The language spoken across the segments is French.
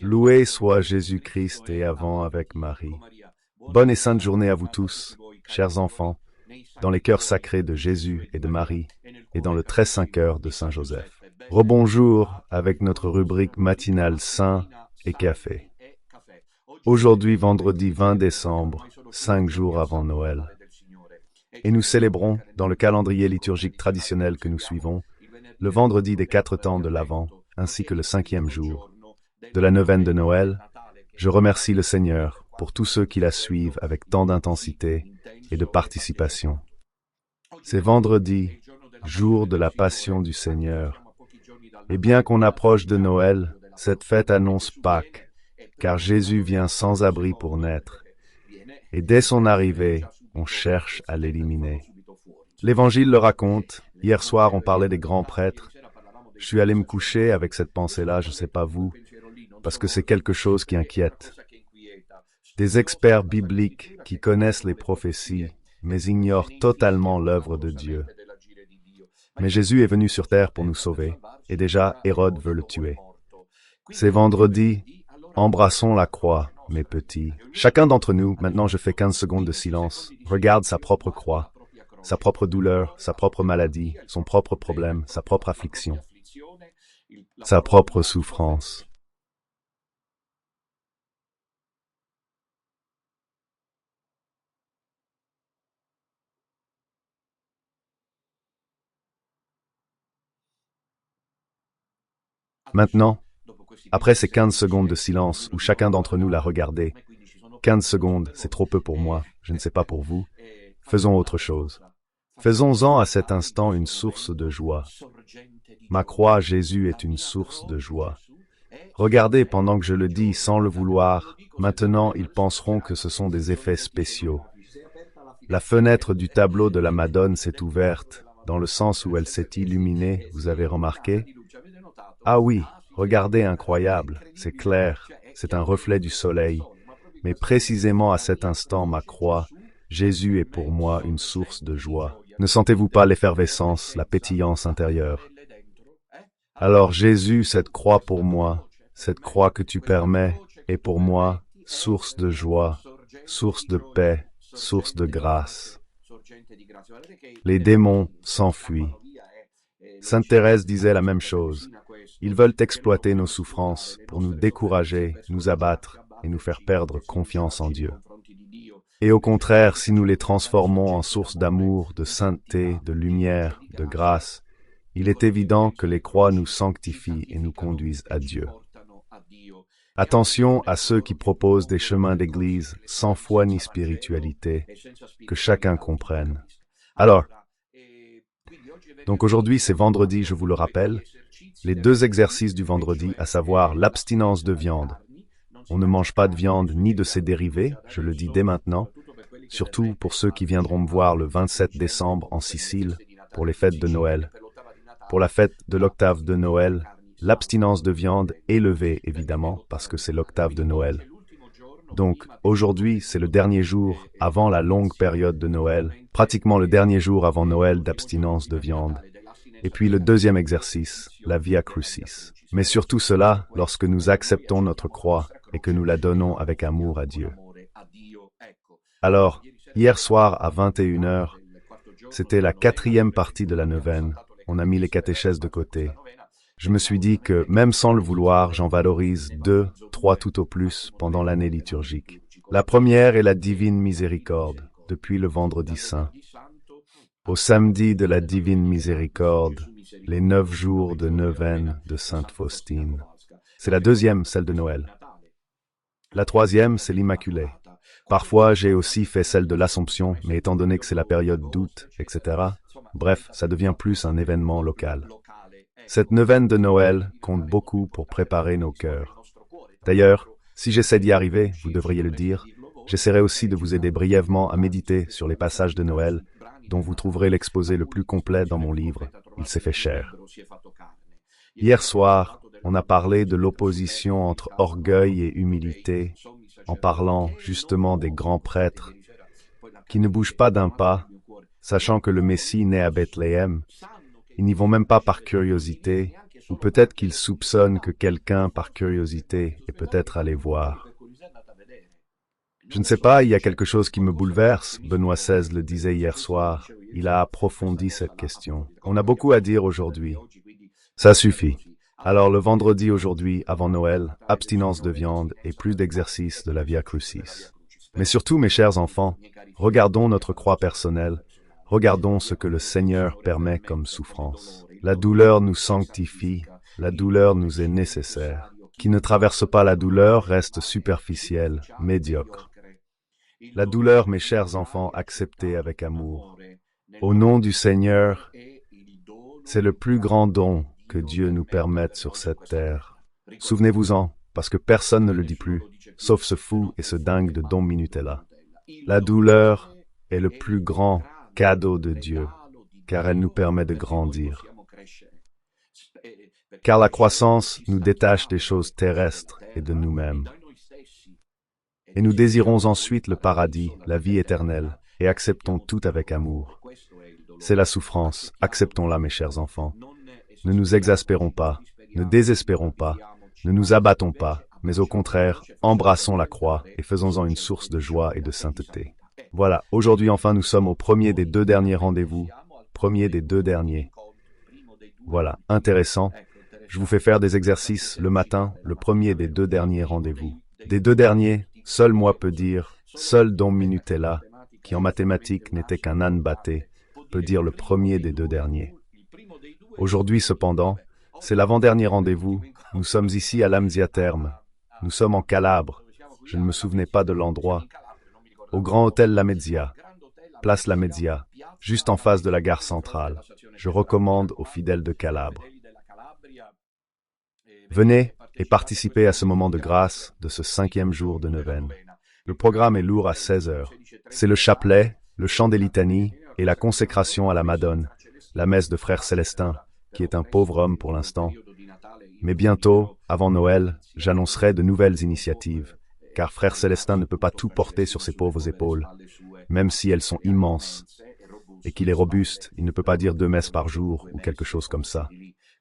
Loué soit Jésus-Christ et avant avec Marie. Bonne et sainte journée à vous tous, chers enfants, dans les cœurs sacrés de Jésus et de Marie, et dans le très saint cœur de Saint Joseph. Rebonjour avec notre rubrique matinale Saint et Café. Aujourd'hui, vendredi 20 décembre, 5 jours avant Noël. Et nous célébrons, dans le calendrier liturgique traditionnel que nous suivons, le vendredi des 4 temps de l'Avent, ainsi que le 5e jour de la neuvaine de Noël. Je remercie le Seigneur pour tous ceux qui la suivent avec tant d'intensité et de participation. C'est vendredi, jour de la Passion du Seigneur. Et bien qu'on approche de Noël, cette fête annonce Pâques, car Jésus vient sans abri pour naître. Et dès son arrivée, on cherche à l'éliminer. L'Évangile le raconte. Hier soir, on parlait des grands prêtres. Je suis allé me coucher avec cette pensée-là, je ne sais pas vous, parce que c'est quelque chose qui inquiète. Des experts bibliques qui connaissent les prophéties, mais ignorent totalement l'œuvre de Dieu. Mais Jésus est venu sur terre pour nous sauver, et déjà Hérode veut le tuer. C'est vendredi, embrassons la croix, mes petits. Chacun d'entre nous, maintenant je fais 15 secondes de silence, regarde sa propre croix, sa propre douleur, sa propre maladie, son propre problème, sa propre affliction, sa propre souffrance. Maintenant, après ces 15 secondes de silence où chacun d'entre nous l'a regardé, 15 secondes, c'est trop peu pour moi, je ne sais pas pour vous, faisons autre chose. Faisons-en à cet instant une source de joie. Ma croix, Jésus, est une source de joie. Regardez pendant que je le dis sans le vouloir, maintenant ils penseront que ce sont des effets spéciaux. La fenêtre du tableau de la Madone s'est ouverte, dans le sens où elle s'est illuminée, vous avez remarqué? Ah oui, regardez, incroyable, c'est clair, c'est un reflet du soleil. Mais précisément à cet instant, ma croix, Jésus est pour moi une source de joie. Ne sentez-vous pas l'effervescence, la pétillance intérieure? Alors Jésus, cette croix pour moi, cette croix que tu permets, est pour moi source de joie, source de paix, source de grâce. Les démons s'enfuient. Sainte Thérèse disait la même chose. Ils veulent exploiter nos souffrances pour nous décourager, nous abattre et nous faire perdre confiance en Dieu. Et au contraire, si nous les transformons en source d'amour, de sainteté, de lumière, de grâce, il est évident que les croix nous sanctifient et nous conduisent à Dieu. Attention à ceux qui proposent des chemins d'église sans foi ni spiritualité, que chacun comprenne. Alors, donc aujourd'hui c'est vendredi, je vous le rappelle, les 2 exercices du vendredi, à savoir l'abstinence de viande. On ne mange pas de viande ni de ses dérivés, je le dis dès maintenant, surtout pour ceux qui viendront me voir le 27 décembre en Sicile pour les fêtes de Noël. Pour la fête de l'octave de Noël, l'abstinence de viande est levée, évidemment, parce que c'est l'octave de Noël. Donc, aujourd'hui, c'est le dernier jour avant la longue période de Noël, pratiquement le dernier jour avant Noël d'abstinence de viande. Et puis le 2e exercice, la Via Crucis. Mais surtout cela, lorsque nous acceptons notre croix et que nous la donnons avec amour à Dieu. Alors, hier soir à 21h, c'était la 4e partie de la neuvaine. On a mis les catéchèses de côté. Je me suis dit que, même sans le vouloir, j'en valorise 2, 3 tout au plus pendant l'année liturgique. La première est la Divine Miséricorde, depuis le Vendredi Saint. Au samedi de la Divine Miséricorde, les 9 jours de neuvaine de Sainte Faustine. C'est la 2e, celle de Noël. La 3e, c'est l'Immaculée. Parfois, j'ai aussi fait celle de l'Assomption, mais étant donné que c'est la période d'août, etc., bref, ça devient plus un événement local. Cette neuvaine de Noël compte beaucoup pour préparer nos cœurs. D'ailleurs, si j'essaie d'y arriver, vous devriez le dire, j'essaierai aussi de vous aider brièvement à méditer sur les passages de Noël, dont vous trouverez l'exposé le plus complet dans mon livre, Il s'est fait chair. Hier soir, on a parlé de l'opposition entre orgueil et humilité, en parlant justement des grands prêtres, qui ne bougent pas d'un pas, sachant que le Messie naît à Bethléem. Ils n'y vont même pas par curiosité, Ou peut-être qu'il soupçonne que quelqu'un, par curiosité, est peut-être allé voir. Je ne sais pas, il y a quelque chose qui me bouleverse. Benoît XVI le disait hier soir. Il a approfondi cette question. On a beaucoup à dire aujourd'hui. Ça suffit. Alors le vendredi aujourd'hui, avant Noël, abstinence de viande et plus d'exercice de la Via Crucis. Mais surtout, mes chers enfants, regardons notre croix personnelle. Regardons ce que le Seigneur permet comme souffrance. La douleur nous sanctifie, la douleur nous est nécessaire. Qui ne traverse pas la douleur reste superficiel, médiocre. La douleur, mes chers enfants, acceptée avec amour. Au nom du Seigneur, c'est le plus grand don que Dieu nous permette sur cette terre. Souvenez-vous-en, parce que personne ne le dit plus, sauf ce fou et ce dingue de Don Minutella. La douleur est le plus grand cadeau de Dieu, car elle nous permet de grandir. Car la croissance nous détache des choses terrestres et de nous-mêmes. Et nous désirons ensuite le paradis, la vie éternelle, et acceptons tout avec amour. C'est la souffrance, acceptons-la, mes chers enfants. Ne nous exaspérons pas, ne désespérons pas, ne nous abattons pas, mais au contraire, embrassons la croix et faisons-en une source de joie et de sainteté. Voilà, aujourd'hui enfin nous sommes au premier des 2 derniers rendez-vous, premier des 2 derniers. Voilà, intéressant. Je vous fais faire des exercices le matin, le premier des 2 derniers rendez-vous. Des 2 derniers, seul moi peut dire, seul Don Minutella, qui en mathématiques n'était qu'un âne batté, peut dire le premier des 2 derniers. Aujourd'hui cependant, c'est l'avant-dernier rendez-vous, nous sommes ici à Lamzia Terme, nous sommes en Calabre, je ne me souvenais pas de l'endroit, au Grand Hôtel Lamezia, place Lamezia, juste en face de la gare centrale. Je recommande aux fidèles de Calabre. Venez et participez à ce moment de grâce de ce 5e jour de neuvaine. Le programme est lourd à 16 heures. C'est le chapelet, le chant des litanies et la consécration à la Madone, la messe de Frère Célestin, qui est un pauvre homme pour l'instant. Mais bientôt, avant Noël, j'annoncerai de nouvelles initiatives, car Frère Célestin ne peut pas tout porter sur ses pauvres épaules, même si elles sont immenses, et qu'il est robuste, il ne peut pas dire 2 messes par jour ou quelque chose comme ça.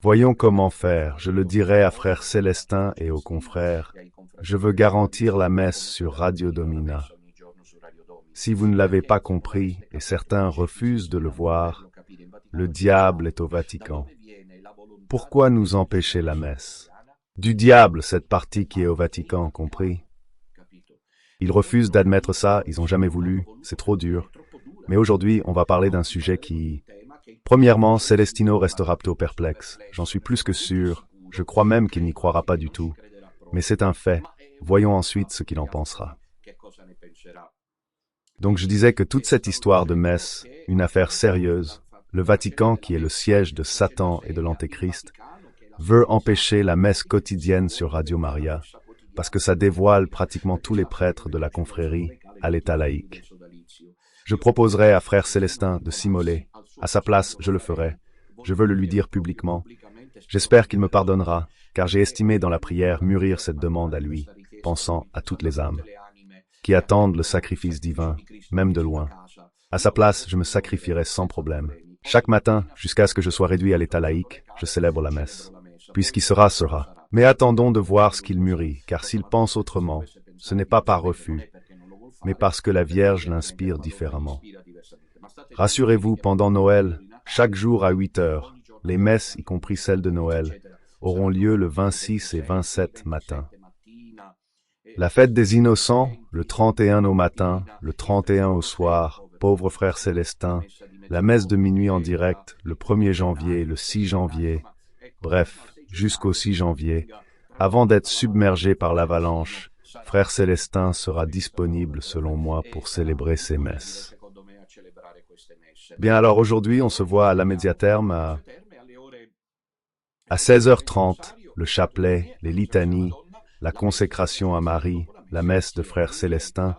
Voyons comment faire, je le dirai à Frère Célestin et aux confrères. Je veux garantir la messe sur Radio Domina. Si vous ne l'avez pas compris, et certains refusent de le voir, le diable est au Vatican. Pourquoi nous empêcher la messe? Du diable, cette partie qui est au Vatican, compris? Ils refusent d'admettre ça, ils n'ont jamais voulu, c'est trop dur. Mais aujourd'hui, on va parler d'un sujet qui... Premièrement, Celestino restera plutôt perplexe. J'en suis plus que sûr. Je crois même qu'il n'y croira pas du tout. Mais c'est un fait. Voyons ensuite ce qu'il en pensera. Donc je disais que toute cette histoire de messe, une affaire sérieuse, le Vatican, qui est le siège de Satan et de l'Antéchrist, veut empêcher la messe quotidienne sur Radio Maria, parce que ça dévoile pratiquement tous les prêtres de la confrérie à l'état laïque. Je proposerai à Frère Célestin de s'immoler. À sa place, je le ferai. Je veux le lui dire publiquement. J'espère qu'il me pardonnera, car j'ai estimé dans la prière mûrir cette demande à lui, pensant à toutes les âmes, qui attendent le sacrifice divin, même de loin. À sa place, je me sacrifierai sans problème. Chaque matin, jusqu'à ce que je sois réduit à l'état laïque, je célèbre la messe. Puis ce qui sera, sera. Mais attendons de voir ce qu'il mûrit, car s'il pense autrement, ce n'est pas par refus, mais parce que la Vierge l'inspire différemment. Rassurez-vous, pendant Noël, chaque jour à 8 heures, les messes, y compris celles de Noël, auront lieu le 26 et 27 matin. La fête des Innocents, le 31 au matin, le 31 au soir, pauvre Frère Célestin, la messe de minuit en direct, le 1er janvier, le 6 janvier, bref, jusqu'au 6 janvier, avant d'être submergé par l'avalanche, Frère Célestin sera disponible, selon moi, pour célébrer ces messes. Bien alors aujourd'hui, on se voit à Lamezia Terme à 16h30, le chapelet, les litanies, la consécration à Marie, la messe de Frère Célestin,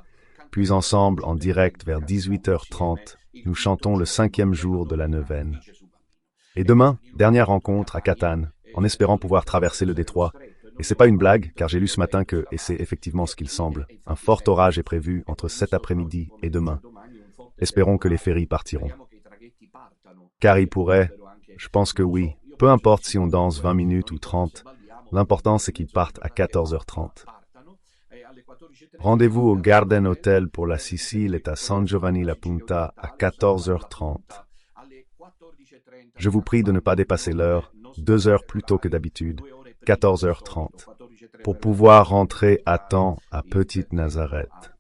puis ensemble, en direct vers 18h30, nous chantons le 5e jour de la neuvaine. Et demain, dernière rencontre à Catane, en espérant pouvoir traverser le détroit. Et c'est pas une blague, car j'ai lu ce matin que, et c'est effectivement ce qu'il semble, un fort orage est prévu entre cet après-midi et demain. Espérons que les ferries partiront. Car il pourrait, je pense que oui, Peu importe si on danse 20 minutes ou 30, l'important c'est qu'ils partent à 14h30. Rendez-vous au Garden Hotel pour la Sicile est à San Giovanni La Punta à 14h30. Je vous prie de ne pas dépasser l'heure, 2 heures plus tôt que d'habitude, 14h30, pour pouvoir rentrer à temps à Petite Nazareth.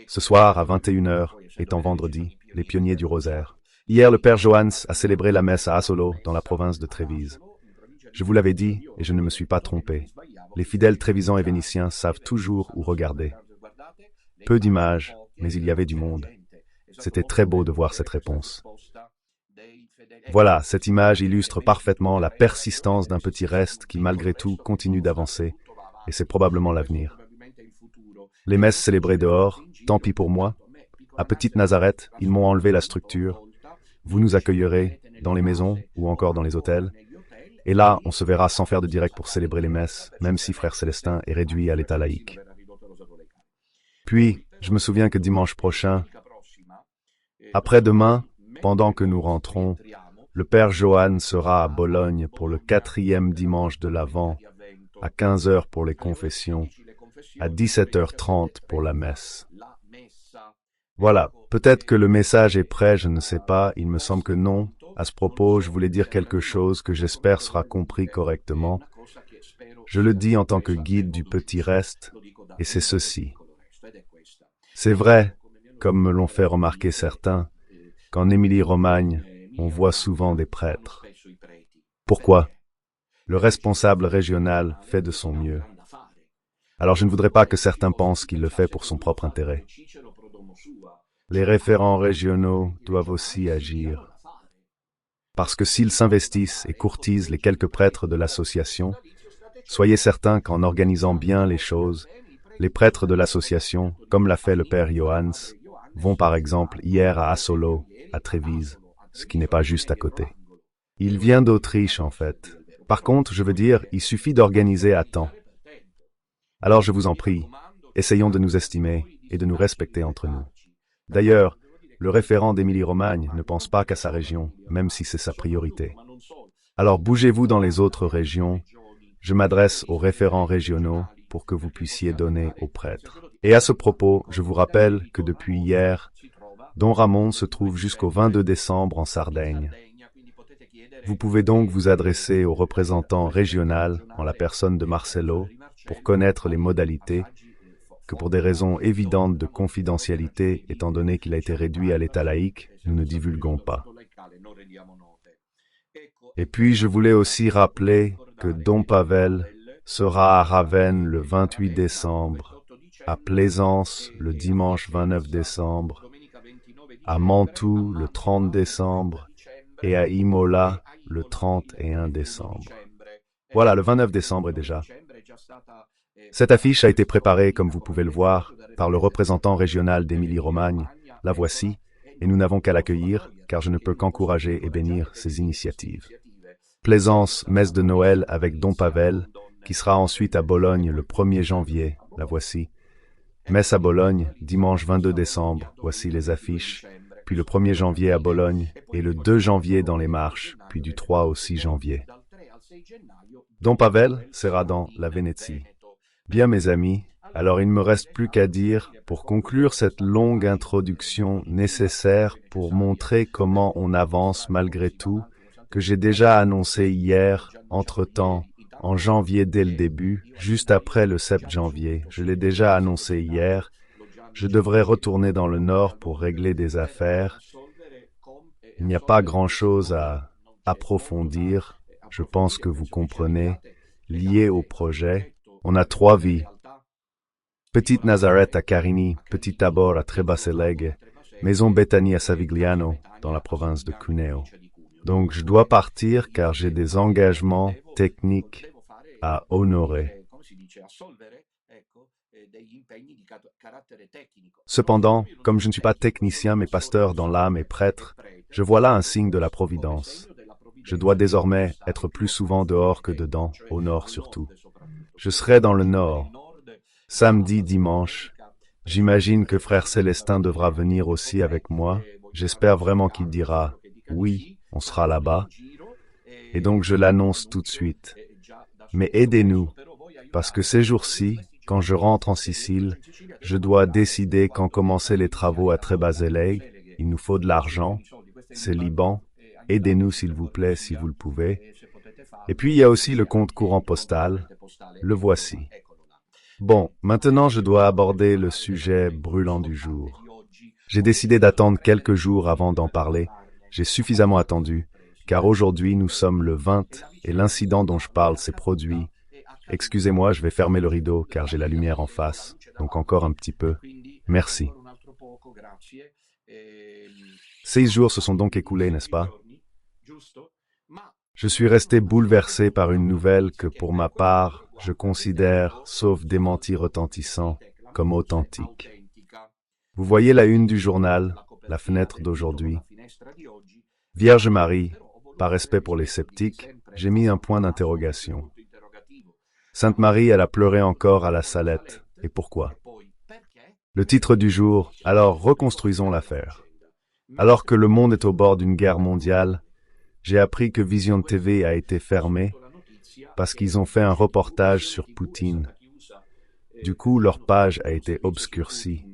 Ce soir, à 21h, étant vendredi, les pionniers du rosaire. Hier, le père Johannes a célébré la messe à Asolo, dans la province de Trévise. Je vous l'avais dit, et je ne me suis pas trompé. Les fidèles trévisans et vénitiens savent toujours où regarder. Peu d'images, mais il y avait du monde. C'était très beau de voir cette réponse. Voilà, cette image illustre parfaitement la persistance d'un petit reste qui, malgré tout, continue d'avancer, et c'est probablement l'avenir. Les messes célébrées dehors, tant pis pour moi. À Petite Nazareth, ils m'ont enlevé la structure. Vous nous accueillerez dans les maisons ou encore dans les hôtels. Et là, on se verra sans faire de direct pour célébrer les messes, même si Frère Célestin est réduit à l'état laïque. Puis, je me souviens que dimanche prochain, après-demain, pendant que nous rentrons, le Père Johann sera à Bologne pour le 4e dimanche de l'Avent, à 15h pour les confessions, à 17h30 pour la messe. Voilà, peut-être que le message est prêt, je ne sais pas, il me semble que non. À ce propos, je voulais dire quelque chose que j'espère sera compris correctement. Je le dis en tant que guide du petit reste, et c'est ceci. C'est vrai, comme me l'ont fait remarquer certains, qu'en Émilie-Romagne, on voit souvent des prêtres. Pourquoi? Le responsable régional fait de son mieux. Alors je ne voudrais pas que certains pensent qu'il le fait pour son propre intérêt. Les référents régionaux doivent aussi agir. Parce que s'ils s'investissent et courtisent les quelques prêtres de l'association, soyez certains qu'en organisant bien les choses, les prêtres de l'association, comme l'a fait le père Johannes, vont par exemple hier à Asolo, à Trévise, ce qui n'est pas juste à côté. Il vient d'Autriche en fait. Par contre, je veux dire, il suffit d'organiser à temps. Alors je vous en prie, essayons de nous estimer et de nous respecter entre nous. D'ailleurs, le référent d'Émilie-Romagne ne pense pas qu'à sa région, même si c'est sa priorité. Alors bougez-vous dans les autres régions. Je m'adresse aux référents régionaux pour que vous puissiez donner aux prêtres. Et à ce propos, je vous rappelle que depuis hier, Don Ramon se trouve jusqu'au 22 décembre en Sardaigne. Vous pouvez donc vous adresser au représentant régional, en la personne de Marcelo, pour connaître les modalités, que pour des raisons évidentes de confidentialité, étant donné qu'il a été réduit à l'état laïque, nous ne divulguons pas. Et puis je voulais aussi rappeler que Don Pavel sera à Ravenne le 28 décembre, à Plaisance le dimanche 29 décembre, à Mantoue le 30 décembre et à Imola le 31 décembre. Voilà, le 29 décembre est déjà. Cette affiche a été préparée, comme vous pouvez le voir, par le représentant régional d'Émilie-Romagne. La voici, et nous n'avons qu'à l'accueillir, car je ne peux qu'encourager et bénir ses initiatives. Plaisance, messe de Noël avec Don Pavel, qui sera ensuite à Bologne le 1er janvier. La voici. Messe à Bologne, dimanche 22 décembre. Voici les affiches. Puis le 1er janvier à Bologne, et le 2 janvier dans les Marches, puis du 3 au 6 janvier. Don Pavel sera dans la Vénétie. Bien mes amis, alors il ne me reste plus qu'à dire, pour conclure cette longue introduction nécessaire pour montrer comment on avance malgré tout, que j'ai déjà annoncé hier, entre-temps, en janvier dès le début, juste après le 7 janvier, je l'ai déjà annoncé hier, je devrais retourner dans le nord pour régler des affaires. Il n'y a pas grand-chose à approfondir, je pense que vous comprenez, lié au projet. On a 3 vies. Petite Nazareth à Carini, Petit Tabor à Trebaseleghe, Maison Bethanie à Savigliano, dans la province de Cuneo. Donc je dois partir car j'ai des engagements techniques à honorer. Cependant, comme je ne suis pas technicien mais pasteur dans l'âme et prêtre, je vois là un signe de la providence. Je dois désormais être plus souvent dehors que dedans, au nord surtout. Je serai dans le nord, samedi, dimanche. J'imagine que frère Célestin devra venir aussi avec moi. J'espère vraiment qu'il dira « Oui, on sera là-bas ». et donc je l'annonce tout de suite. Mais aidez-nous, parce que ces jours-ci, quand je rentre en Sicile, je dois décider quand commencer les travaux à Trebaselei. Il nous faut de l'argent. C'est Liban. Aidez-nous, s'il vous plaît, si vous le pouvez. Et puis, il y a aussi le compte courant postal. Le voici. Bon, maintenant, je dois aborder le sujet brûlant du jour. J'ai décidé d'attendre quelques jours avant d'en parler. J'ai suffisamment attendu, car aujourd'hui, nous sommes le 20 et l'incident dont je parle s'est produit. Excusez-moi, je vais fermer le rideau, car j'ai la lumière en face, donc encore un petit peu. Merci. 6 jours se sont donc écoulés, n'est-ce pas? Je suis resté bouleversé par une nouvelle que, pour ma part, je considère, sauf démenti retentissant, comme authentique. Vous voyez la une du journal, la fenêtre d'aujourd'hui. Vierge Marie, par respect pour les sceptiques, j'ai mis un point d'interrogation. Sainte Marie, elle a pleuré encore à la Salette. Et pourquoi? Le titre du jour, alors reconstruisons l'affaire. Alors que le monde est au bord d'une guerre mondiale, j'ai appris que Vision TV a été fermée parce qu'ils ont fait un reportage sur Poutine. Du coup, leur page a été obscurcie.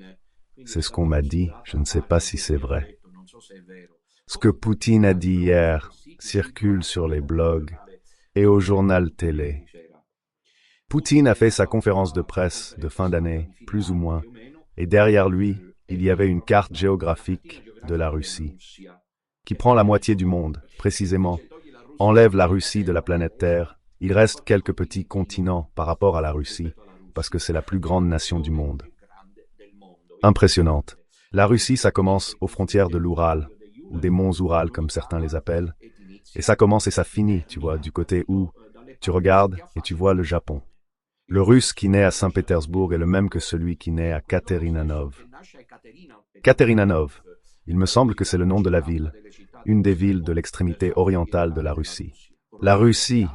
C'est ce qu'on m'a dit, je ne sais pas si c'est vrai. Ce que Poutine a dit hier circule sur les blogs et au journal télé. Poutine a fait sa conférence de presse de fin d'année, plus ou moins, et derrière lui, il y avait une carte géographique de la Russie, qui prend la moitié du monde, précisément. Enlève la Russie de la planète Terre, il reste quelques petits continents par rapport à la Russie, parce que c'est la plus grande nation du monde. Impressionnante. La Russie, ça commence aux frontières de l'Oural, ou des monts Oural comme certains les appellent, et ça commence et ça finit, tu vois, du côté où tu regardes et tu vois le Japon. Le Russe qui naît à Saint-Pétersbourg est le même que celui qui naît à Katerinanov. Katerinanov, il me semble que c'est le nom de la ville, une des villes de l'extrémité orientale de la Russie. La Russie,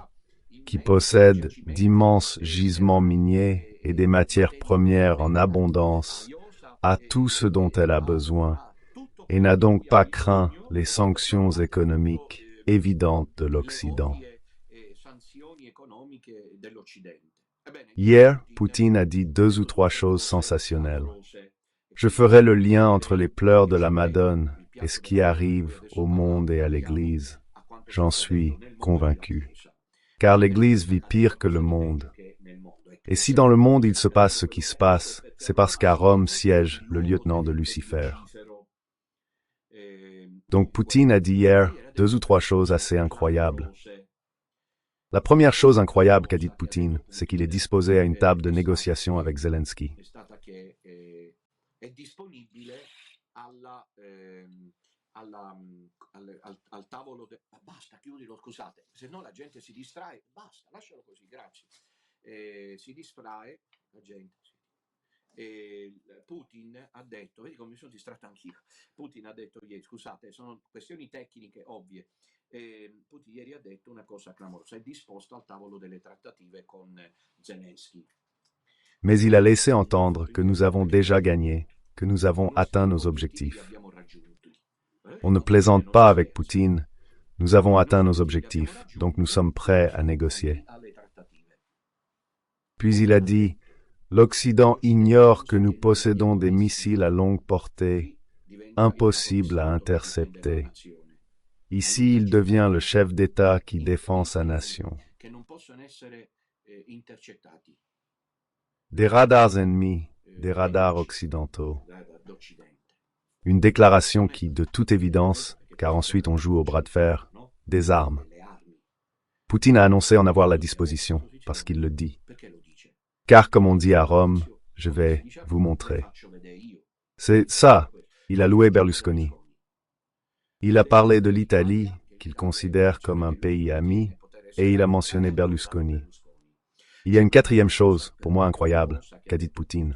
qui possède d'immenses gisements miniers et des matières premières en abondance, a tout ce dont elle a besoin et n'a donc pas craint les sanctions économiques évidentes de l'Occident. Hier, Poutine a dit 2 ou 3 choses sensationnelles. Je ferai le lien entre les pleurs de la Madone et ce qui arrive au monde et à l'Église. J'en suis convaincu. Car l'Église vit pire que le monde. Et si dans le monde il se passe ce qui se passe, c'est parce qu'à Rome siège le lieutenant de Lucifer. Donc Poutine a dit hier 2 ou 3 choses assez incroyables. La première chose incroyable qu'a dit Poutine, c'est qu'il est disposé à une table de négociation avec Zelensky. Al tavolo basta, chiudilo, scusate, se no la gente si distrae, basta, lascialo così, grazie. Si distrae la gente. Putin ha detto, vedi come mi sono distratto anch'io, Putin ha detto ieri, scusate, sono questioni tecniche ovvie, Putin ieri ha detto una cosa clamorosa, è disposto al tavolo delle trattative con Zelensky. Mais il a laissé entendre que nous avons déjà gagné, que nous avons atteint nos objectifs. On ne plaisante pas avec Poutine, nous avons atteint nos objectifs, donc nous sommes prêts à négocier. Puis il a dit, l'Occident ignore que nous possédons des missiles à longue portée, impossibles à intercepter. Ici, il devient le chef d'État qui défend sa nation. Des radars ennemis, des radars occidentaux. Une déclaration qui, de toute évidence, car ensuite on joue au bras de fer, désarme. Poutine a annoncé en avoir la disposition, parce qu'il le dit. Car, comme on dit à Rome, je vais vous montrer. C'est ça, il a loué Berlusconi. Il a parlé de l'Italie, qu'il considère comme un pays ami, et il a mentionné Berlusconi. Il y a une quatrième chose, pour moi incroyable, qu'a dit Poutine.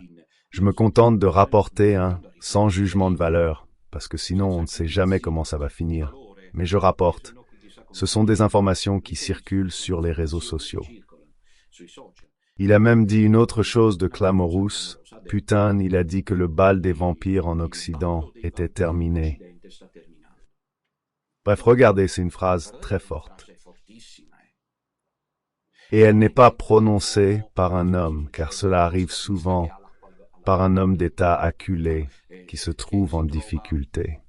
Je me contente de rapporter sans jugement de valeur, parce que sinon on ne sait jamais comment ça va finir. Mais je rapporte. Ce sont des informations qui circulent sur les réseaux sociaux. Il a même dit une autre chose de clamorous. Putain, il a dit que le bal des vampires en Occident était terminé. Bref, regardez, c'est une phrase très forte. Et elle n'est pas prononcée par un homme, car cela arrive souvent par un homme d'État acculé qui se trouve en difficulté.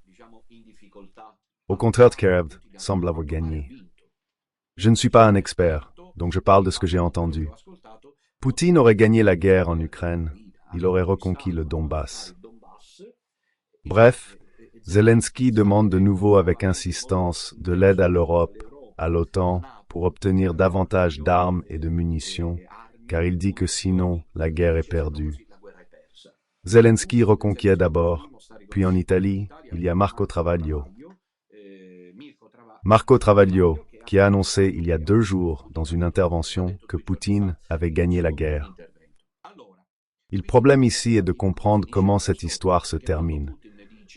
Au contraire, Tkerev semble avoir gagné. Je ne suis pas un expert, donc je parle de ce que j'ai entendu. Poutine aurait gagné la guerre en Ukraine, il aurait reconquis le Donbass. Bref, Zelensky demande de nouveau avec insistance de l'aide à l'Europe, à l'OTAN, pour obtenir davantage d'armes et de munitions, car il dit que sinon, la guerre est perdue. Zelensky reconquiert d'abord, puis en Italie, il y a Marco Travaglio. Marco Travaglio, qui a annoncé il y a 2 jours dans une intervention que Poutine avait gagné la guerre. Le problème ici est de comprendre comment cette histoire se termine.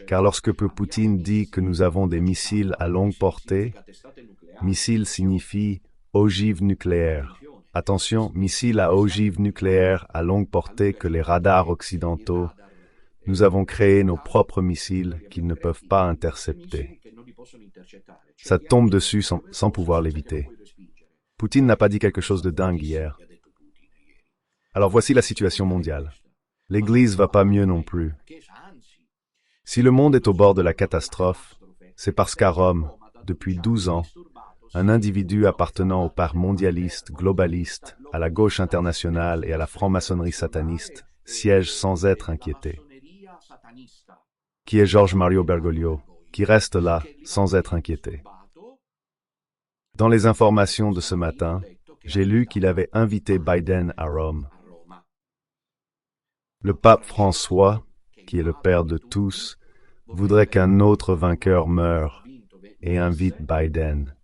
Car lorsque Poutine dit que nous avons des missiles à longue portée, missile signifie ogive nucléaire. Attention, missile à ogive nucléaire à longue portée que les radars occidentaux, nous avons créé nos propres missiles qu'ils ne peuvent pas intercepter. Ça tombe dessus sans pouvoir l'éviter. Poutine n'a pas dit quelque chose de dingue hier. Alors voici la situation mondiale. L'Église va pas mieux non plus. Si le monde est au bord de la catastrophe, c'est parce qu'à Rome, depuis 12 ans, un individu appartenant au parti mondialiste, globaliste, à la gauche internationale et à la franc-maçonnerie sataniste siège sans être inquiété. Qui est George Mario Bergoglio, qui reste là sans être inquiété. Dans les informations de ce matin, j'ai lu qu'il avait invité Biden à Rome. Le pape François, qui est le père de tous, voudrait qu'un autre vainqueur meure et invite Biden.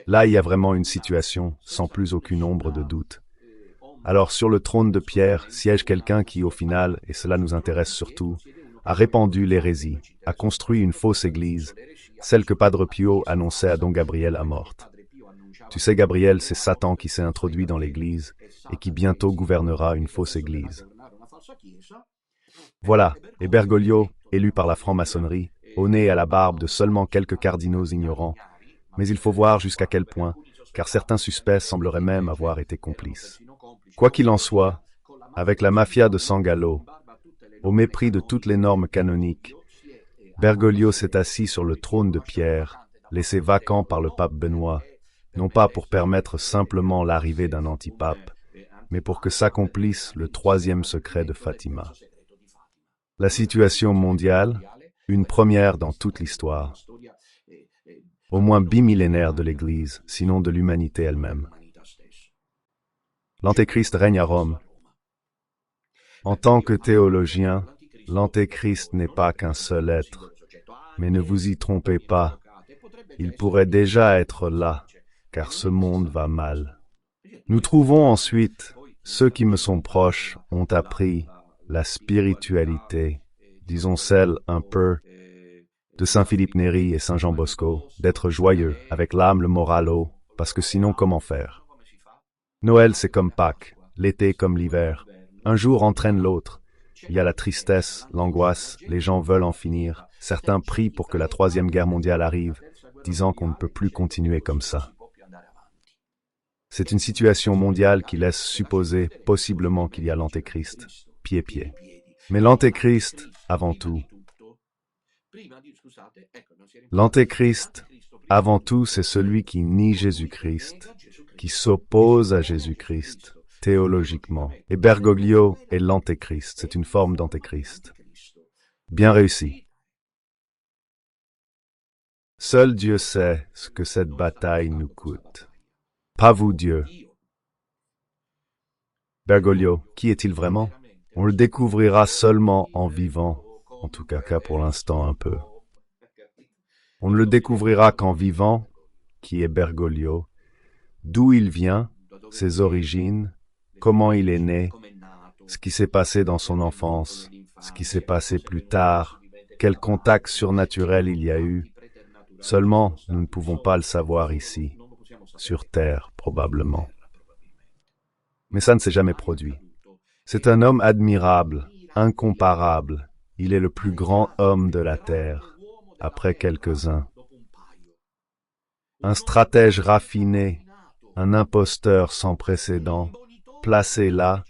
Là, il y a vraiment une situation sans plus aucune ombre de doute. Alors, sur le trône de pierre siège quelqu'un qui, au final, et cela nous intéresse surtout, a répandu l'hérésie, a construit une fausse église, celle que Padre Pio annonçait à Don Gabriel à morte. Tu sais, Gabriel, c'est Satan qui s'est introduit dans l'église et qui bientôt gouvernera une fausse église. Voilà, et Bergoglio, élu par la franc-maçonnerie, au nez et à la barbe de seulement quelques cardinaux ignorants, mais il faut voir jusqu'à quel point, car certains suspects sembleraient même avoir été complices. Quoi qu'il en soit, avec la mafia de San Gallo, au mépris de toutes les normes canoniques, Bergoglio s'est assis sur le trône de pierre, laissé vacant par le pape Benoît, non pas pour permettre simplement l'arrivée d'un antipape, mais pour que s'accomplisse le 3e secret de Fatima. La situation mondiale, une première dans toute l'histoire, au moins bimillénaire de l'Église, sinon de l'humanité elle-même. L'Antéchrist règne à Rome. En tant que théologien, l'Antéchrist n'est pas qu'un seul être, mais ne vous y trompez pas, il pourrait déjà être là, car ce monde va mal. Nous trouvons ensuite, ceux qui me sont proches ont appris la spiritualité, disons celle un peu de Saint Philippe Néri et Saint Jean Bosco, d'être joyeux, avec l'âme, le moral haut, parce que sinon comment faire? Noël c'est comme Pâques, l'été comme l'hiver, un jour entraîne l'autre. Il y a la tristesse, l'angoisse, les gens veulent en finir, certains prient pour que la 3e guerre mondiale arrive, disant qu'on ne peut plus continuer comme ça. C'est une situation mondiale qui laisse supposer possiblement qu'il y a l'Antéchrist, pied-pied. Mais l'Antéchrist, avant tout, c'est celui qui nie Jésus-Christ, qui s'oppose à Jésus-Christ, théologiquement. Et Bergoglio est l'Antéchrist, c'est une forme d'Antéchrist. Bien réussi. Seul Dieu sait ce que cette bataille nous coûte. Pas vous, Dieu. Bergoglio, qui est-il vraiment? On le découvrira seulement en vivant, en tout cas pour l'instant un peu. On ne le découvrira qu'en vivant, qui est Bergoglio, d'où il vient, ses origines, comment il est né, ce qui s'est passé dans son enfance, ce qui s'est passé plus tard, quel contact surnaturel il y a eu. Seulement, nous ne pouvons pas le savoir ici, sur Terre probablement. Mais ça ne s'est jamais produit. C'est un homme admirable, incomparable. Il est le plus grand homme de la Terre, après quelques-uns. Un stratège raffiné, un imposteur sans précédent, placé là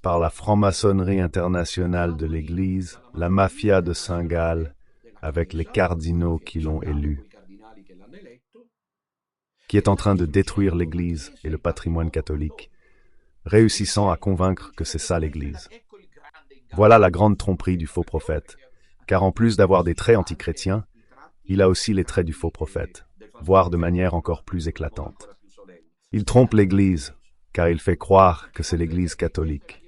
par la franc-maçonnerie internationale de l'Église, la mafia de Saint-Gall, avec les cardinaux qui l'ont élu, qui est en train de détruire l'Église et le patrimoine catholique, réussissant à convaincre que c'est ça l'Église. Voilà la grande tromperie du faux prophète, car en plus d'avoir des traits antichrétiens, il a aussi les traits du faux prophète, voire de manière encore plus éclatante. Il trompe l'Église, car il fait croire que c'est l'Église catholique.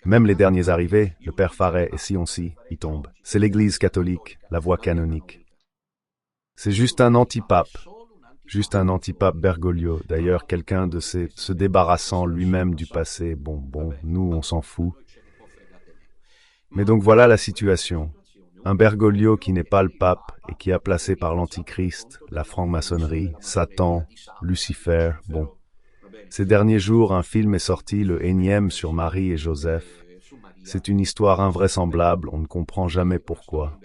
Même les derniers arrivés, le père Farret et Sion-Si, y tombent. C'est l'Église catholique, la voie canonique. C'est juste un antipape Bergoglio, d'ailleurs quelqu'un de se débarrassant lui-même du passé. Bon, nous on s'en fout. Mais donc voilà la situation. Un Bergoglio qui n'est pas le pape et qui a placé par l'Antichrist, la franc-maçonnerie, Satan, Lucifer, bon. Ces derniers jours, un film est sorti, le énième sur Marie et Joseph. C'est une histoire invraisemblable, on ne comprend jamais pourquoi.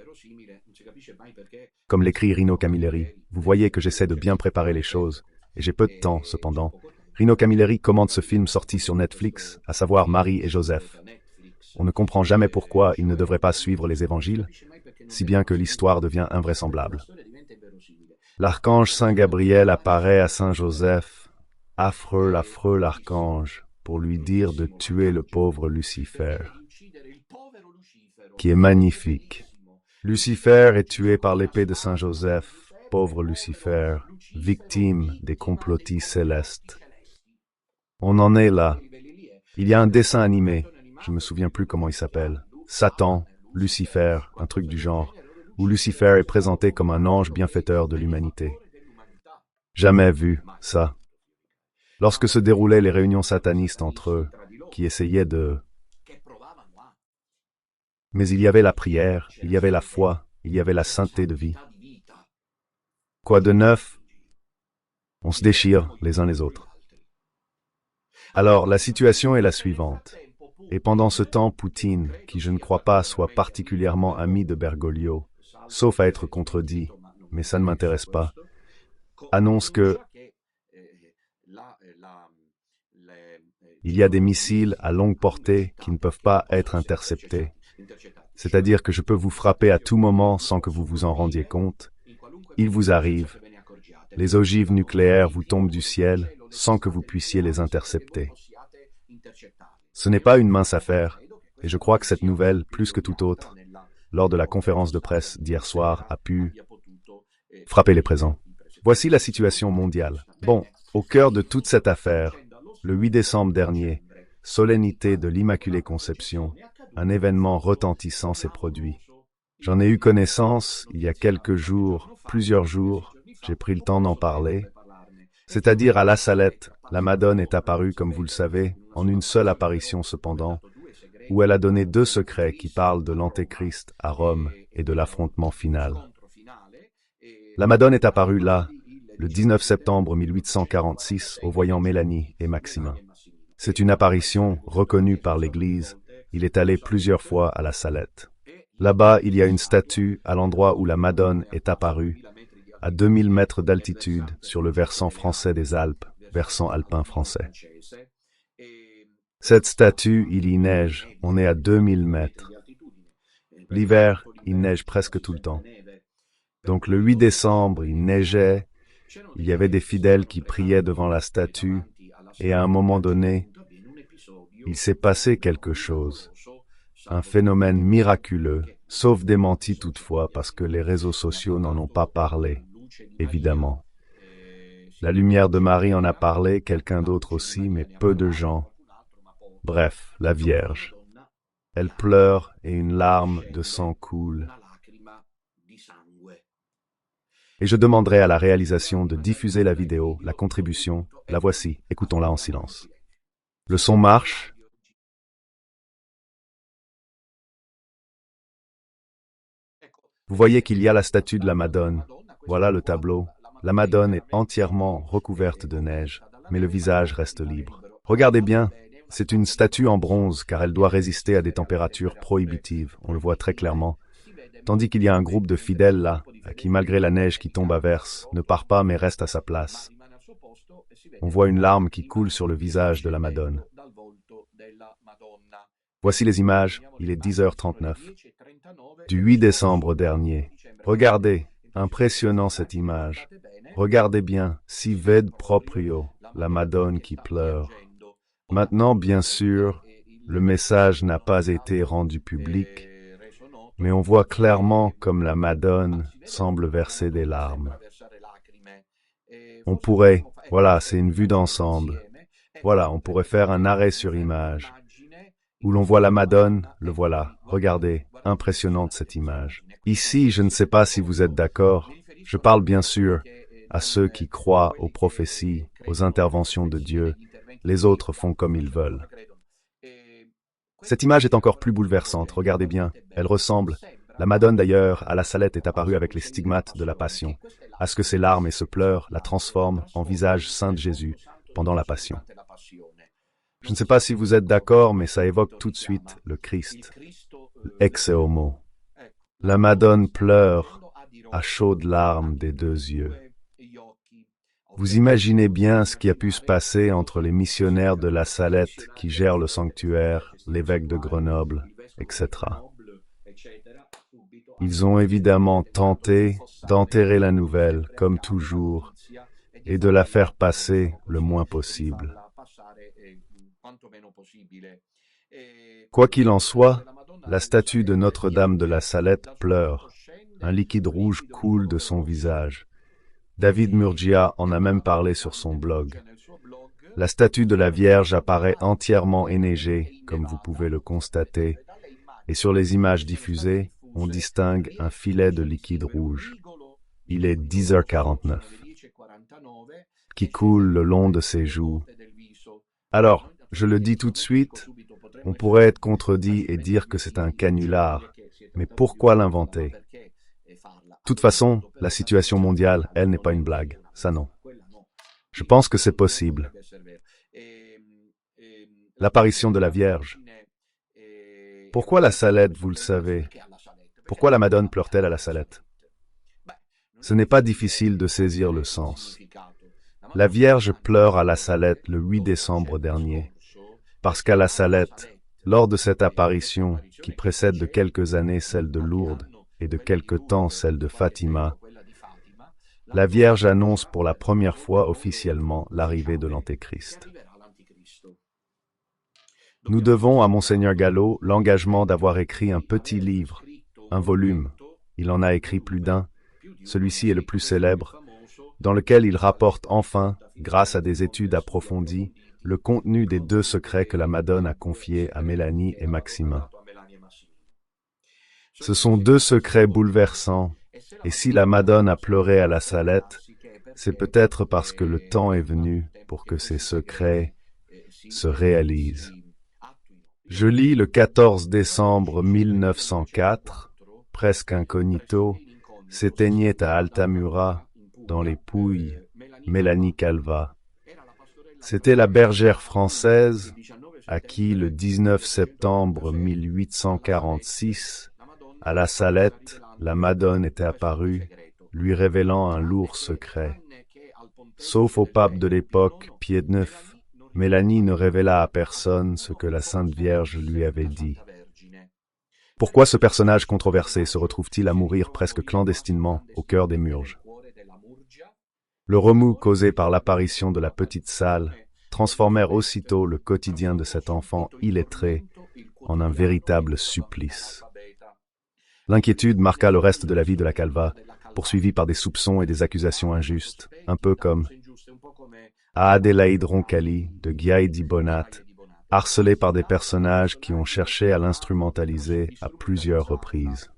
Comme l'écrit Rino Camilleri, vous voyez que j'essaie de bien préparer les choses, et j'ai peu de temps, cependant. Rino Camilleri commente ce film sorti sur Netflix, à savoir Marie et Joseph. On ne comprend jamais pourquoi il ne devrait pas suivre les évangiles, si bien que l'histoire devient invraisemblable. L'archange Saint Gabriel apparaît à Saint Joseph, affreux l'archange, pour lui dire de tuer le pauvre Lucifer, qui est magnifique. Lucifer est tué par l'épée de Saint Joseph, pauvre Lucifer, victime des complotistes célestes. On en est là. Il y a un dessin animé, je me souviens plus comment il s'appelle, Satan, Lucifer, un truc du genre, où Lucifer est présenté comme un ange bienfaiteur de l'humanité. Jamais vu ça. Lorsque se déroulaient les réunions satanistes entre eux, qui essayaient de... Mais il y avait la prière, il y avait la foi, il y avait la sainteté de vie. Quoi de neuf? On se déchire les uns les autres. Alors, la situation est la suivante. Et pendant ce temps, Poutine, qui je ne crois pas soit particulièrement ami de Bergoglio, sauf à être contredit, mais ça ne m'intéresse pas, annonce que il y a des missiles à longue portée qui ne peuvent pas être interceptés. C'est-à-dire que je peux vous frapper à tout moment sans que vous vous en rendiez compte. Il vous arrive. Les ogives nucléaires vous tombent du ciel sans que vous puissiez les intercepter. Ce n'est pas une mince affaire, et je crois que cette nouvelle, plus que toute autre, lors de la conférence de presse d'hier soir, a pu frapper les présents. Voici la situation mondiale. Bon, au cœur de toute cette affaire, le 8 décembre dernier, solennité de l'Immaculée Conception, un événement retentissant s'est produit. J'en ai eu connaissance il y a quelques jours, plusieurs jours, j'ai pris le temps d'en parler. C'est-à-dire à La Salette, la Madone est apparue, comme vous le savez, en une seule apparition cependant, où elle a donné 2 secrets qui parlent de l'Antéchrist à Rome et de l'affrontement final. La Madone est apparue là, le 19 septembre 1846, au voyant Mélanie et Maximin. C'est une apparition reconnue par l'Église. Il est allé plusieurs fois à La Salette. Là-bas, il y a une statue à l'endroit où la Madone est apparue, à 2000 mètres d'altitude sur le versant français des Alpes, versant alpin français. Cette statue, il y neige, on est à 2000 mètres. L'hiver, il neige presque tout le temps. Donc le 8 décembre, il neigeait, il y avait des fidèles qui priaient devant la statue, et à un moment donné, il s'est passé quelque chose. Un phénomène miraculeux, sauf démenti toutefois, parce que les réseaux sociaux n'en ont pas parlé, évidemment. La lumière de Marie en a parlé, quelqu'un d'autre aussi, mais peu de gens. Bref, la Vierge. Elle pleure et une larme de sang coule. Et je demanderai à la réalisation de diffuser la vidéo, la contribution. La voici, écoutons-la en silence. Le son marche. Vous voyez qu'il y a la statue de la Madone. Voilà le tableau. La Madone est entièrement recouverte de neige, mais le visage reste libre. Regardez bien, c'est une statue en bronze car elle doit résister à des températures prohibitives, on le voit très clairement. Tandis qu'il y a un groupe de fidèles là, qui malgré la neige qui tombe à verse, ne part pas mais reste à sa place. On voit une larme qui coule sur le visage de la Madone. Voici les images, il est 10h39. Du 8 décembre dernier. Regardez, impressionnant cette image. Regardez bien, si ved proprio, la Madone qui pleure. Maintenant, bien sûr, le message n'a pas été rendu public, mais on voit clairement comme la Madone semble verser des larmes. On pourrait, voilà, c'est une vue d'ensemble. Voilà, on pourrait faire un arrêt sur image, où l'on voit la Madone, le voilà. Regardez, impressionnante cette image. Ici, je ne sais pas si vous êtes d'accord, je parle bien sûr à ceux qui croient aux prophéties, aux interventions de Dieu. Les autres font comme ils veulent. Cette image est encore plus bouleversante, regardez bien, elle ressemble. La Madone d'ailleurs, à la Salette est apparue avec les stigmates de la Passion, à ce que ses larmes et ce pleurs la transforment en visage saint de Jésus pendant la Passion. Je ne sais pas si vous êtes d'accord, mais ça évoque tout de suite le Christ, ex homo. La Madone pleure à chaudes larmes des deux yeux. Vous imaginez bien ce qui a pu se passer entre les missionnaires de la Salette qui gèrent le sanctuaire, l'évêque de Grenoble, etc. Ils ont évidemment tenté d'enterrer la nouvelle, comme toujours, et de la faire passer le moins possible. Quoi qu'il en soit, la statue de Notre-Dame de la Salette pleure. Un liquide rouge coule de son visage. David Murgia en a même parlé sur son blog. La statue de la Vierge apparaît entièrement éneigée, comme vous pouvez le constater, et sur les images diffusées, on distingue un filet de liquide rouge. Il est 10h49, qui coule le long de ses joues. Alors, je le dis tout de suite, on pourrait être contredit et dire que c'est un canular, mais pourquoi l'inventer? De toute façon, la situation mondiale, elle n'est pas une blague, ça non. Je pense que c'est possible. L'apparition de la Vierge. Pourquoi la Salette, vous le savez? Pourquoi la Madone pleure-t-elle à la Salette? Ce n'est pas difficile de saisir le sens. La Vierge pleure à la Salette le 8 décembre dernier, parce qu'à la Salette, lors de cette apparition qui précède de quelques années celle de Lourdes et de quelque temps celle de Fatima, la Vierge annonce pour la première fois officiellement l'arrivée de l'Antéchrist. Nous devons à Monseigneur Gallo l'engagement d'avoir écrit un petit livre, un volume, il en a écrit plus d'un, celui-ci est le plus célèbre, dans lequel il rapporte enfin, grâce à des études approfondies, le contenu des 2 secrets que la Madone a confiés à Mélanie et Maximin. Ce sont 2 secrets bouleversants, et si la Madone a pleuré à la Salette, c'est peut-être parce que le temps est venu pour que ces secrets se réalisent. Je lis le 14 décembre 1904, presque incognito, s'éteignait à Altamura, dans les Pouilles, Mélanie Calva. C'était la bergère française à qui, le 19 septembre 1846, à la Salette, la Madone était apparue, lui révélant un lourd secret. Sauf au pape de l'époque, Pie IX, Mélanie ne révéla à personne ce que la Sainte Vierge lui avait dit. Pourquoi ce personnage controversé se retrouve-t-il à mourir presque clandestinement au cœur des Murges? Le remous causé par l'apparition de la petite salle transformèrent aussitôt le quotidien de cet enfant illettré en un véritable supplice. L'inquiétude marqua le reste de la vie de la Calva, poursuivie par des soupçons et des accusations injustes, un peu comme à Adélaïde Roncalli de Ghiaï di Bonat, harcelée par des personnages qui ont cherché à l'instrumentaliser à plusieurs reprises,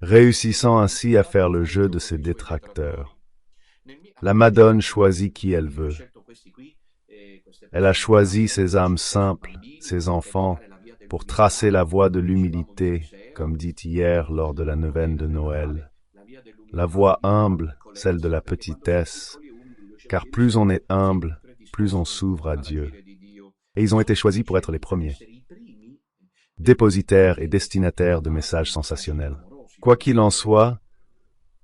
réussissant ainsi à faire le jeu de ses détracteurs. La Madone choisit qui elle veut. Elle a choisi ses âmes simples, ses enfants, pour tracer la voie de l'humilité, comme dit hier lors de la neuvaine de Noël. La voie humble, celle de la petitesse, car plus on est humble, plus on s'ouvre à Dieu. Et ils ont été choisis pour être les premiers, dépositaires et destinataires de messages sensationnels. Quoi qu'il en soit,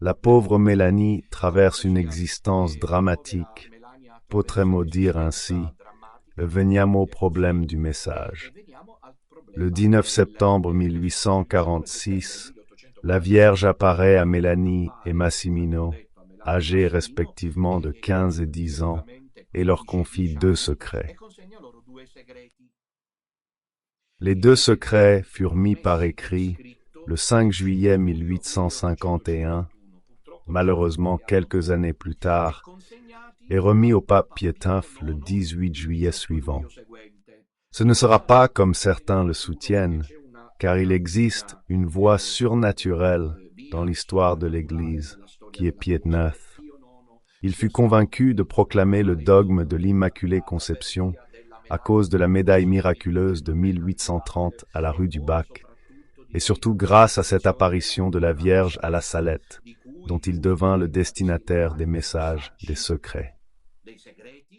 La pauvre Mélanie traverse une existence dramatique, potremmo dire ainsi. Veniamo au problème du message. Le 19 septembre 1846, la Vierge apparaît à Mélanie et Massimino, âgés respectivement de 15 et 10 ans, et leur confie deux secrets. Les deux secrets furent mis par écrit le 5 juillet 1851, malheureusement quelques années plus tard, et remis au pape Pie IX le 18 juillet suivant. Ce ne sera pas comme certains le soutiennent, car il existe une voie surnaturelle dans l'histoire de l'Église, qui est Pie IX. Il fut convaincu de proclamer le dogme de l'Immaculée Conception à cause de la médaille miraculeuse de 1830 à la rue du Bac, et surtout grâce à cette apparition de la Vierge à la Salette, dont il devint le destinataire des messages, des secrets.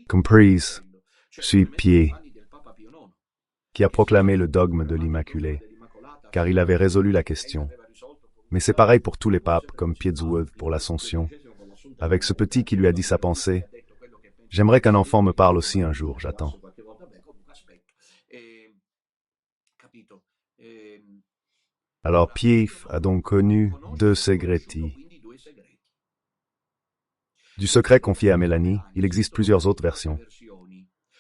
Comprise, suis Pie, qui a proclamé le dogme de l'Immaculée, car il avait résolu la question. Mais c'est pareil pour tous les papes, comme Pie XII pour l'Ascension, avec ce petit qui lui a dit sa pensée. J'aimerais qu'un enfant me parle aussi un jour, j'attends. Alors Pie a donc connu deux segreti. Du secret confié à Mélanie, il existe plusieurs autres versions.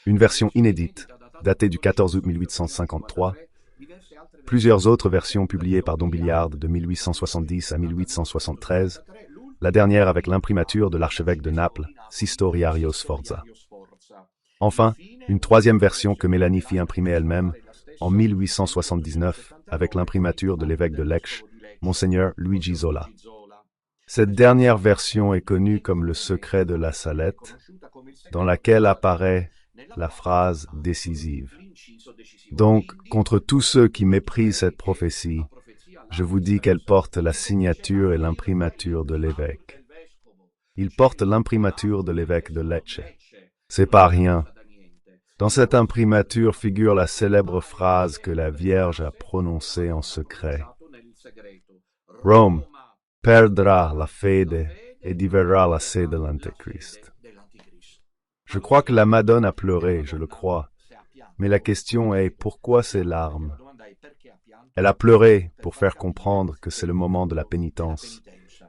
Une version inédite, datée du 14 août 1853, plusieurs autres versions publiées par Dombiliard de 1870 à 1873, la dernière avec l'imprimature de l'archevêque de Naples, Sistoriario Sforza. Enfin, une troisième version que Mélanie fit imprimer elle-même en 1879 avec l'imprimature de l'évêque de Lecce, Monseigneur Luigi Zola. Cette dernière version est connue comme le secret de la Salette, dans laquelle apparaît la phrase décisive. Donc, contre tous ceux qui méprisent cette prophétie, je vous dis qu'elle porte la signature et l'imprimature de l'évêque. Il porte l'imprimature de l'évêque de Lecce. C'est pas rien. Dans cette imprimature figure la célèbre phrase que la Vierge a prononcée en secret. Rome perdra la fede et diverrà la sé de l'Antéchrist. Je crois que la Madone a pleuré, je le crois. Mais la question est, pourquoi ces larmes? Elle a pleuré pour faire comprendre que c'est le moment de la pénitence,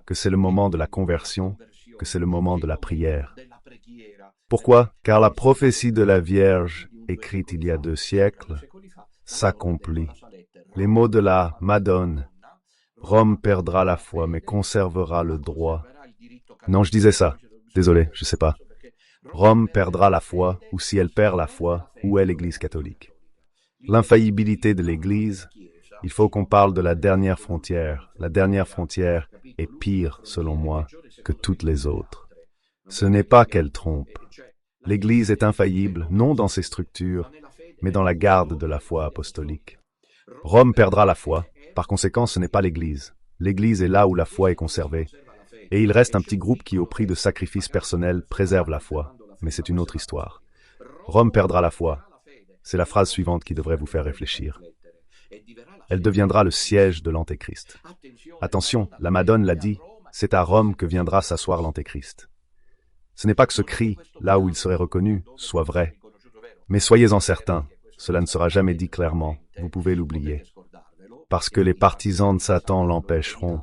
que c'est le moment de la conversion, que c'est le moment de la prière. Pourquoi? Car la prophétie de la Vierge, écrite il y a 2 siècles, s'accomplit. Les mots de la Madone, Rome perdra la foi, mais conservera le droit. Non, je disais ça. Désolé, je sais pas. Rome perdra la foi, ou si elle perd la foi, où est l'Église catholique? L'infaillibilité de l'Église, il faut qu'on parle de la dernière frontière. La dernière frontière est pire, selon moi, que toutes les autres. Ce n'est pas qu'elle trompe. L'Église est infaillible, non dans ses structures, mais dans la garde de la foi apostolique. Rome perdra la foi, par conséquent ce n'est pas l'Église. L'Église est là où la foi est conservée, et il reste un petit groupe qui, au prix de sacrifices personnels, préserve la foi. Mais c'est une autre histoire. Rome perdra la foi. C'est la phrase suivante qui devrait vous faire réfléchir. Elle deviendra le siège de l'Antéchrist. Attention, la Madone l'a dit, c'est à Rome que viendra s'asseoir l'Antéchrist. Ce n'est pas que ce cri, là où il serait reconnu, soit vrai. Mais soyez-en certains, cela ne sera jamais dit clairement, vous pouvez l'oublier. Parce que les partisans de Satan l'empêcheront.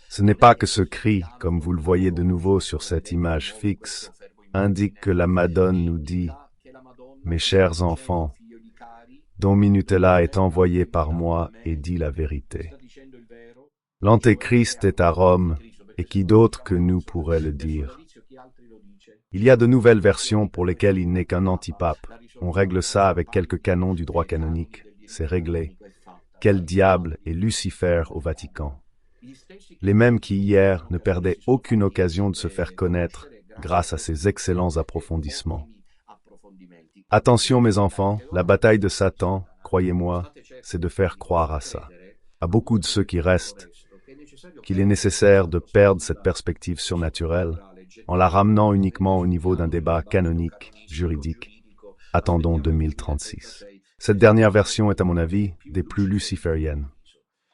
Ce n'est pas que ce cri, comme vous le voyez de nouveau sur cette image fixe, indique que la Madone nous dit « Mes chers enfants, Don Minutella est envoyé par moi et dit la vérité. L'Antéchrist est à Rome, et qui d'autre que nous pourrait le dire? Il y a de nouvelles versions pour lesquelles il n'est qu'un antipape. On règle ça avec quelques canons du droit canonique. C'est réglé. Quel diable est Lucifer au Vatican? Les mêmes qui hier ne perdaient aucune occasion de se faire connaître grâce à ces excellents approfondissements. Attention mes enfants, la bataille de Satan, croyez-moi, c'est de faire croire à ça. À beaucoup de ceux qui restent, qu'il est nécessaire de perdre cette perspective surnaturelle en la ramenant uniquement au niveau d'un débat canonique, juridique. Attendons 2036. Cette dernière version est à mon avis des plus lucifériennes.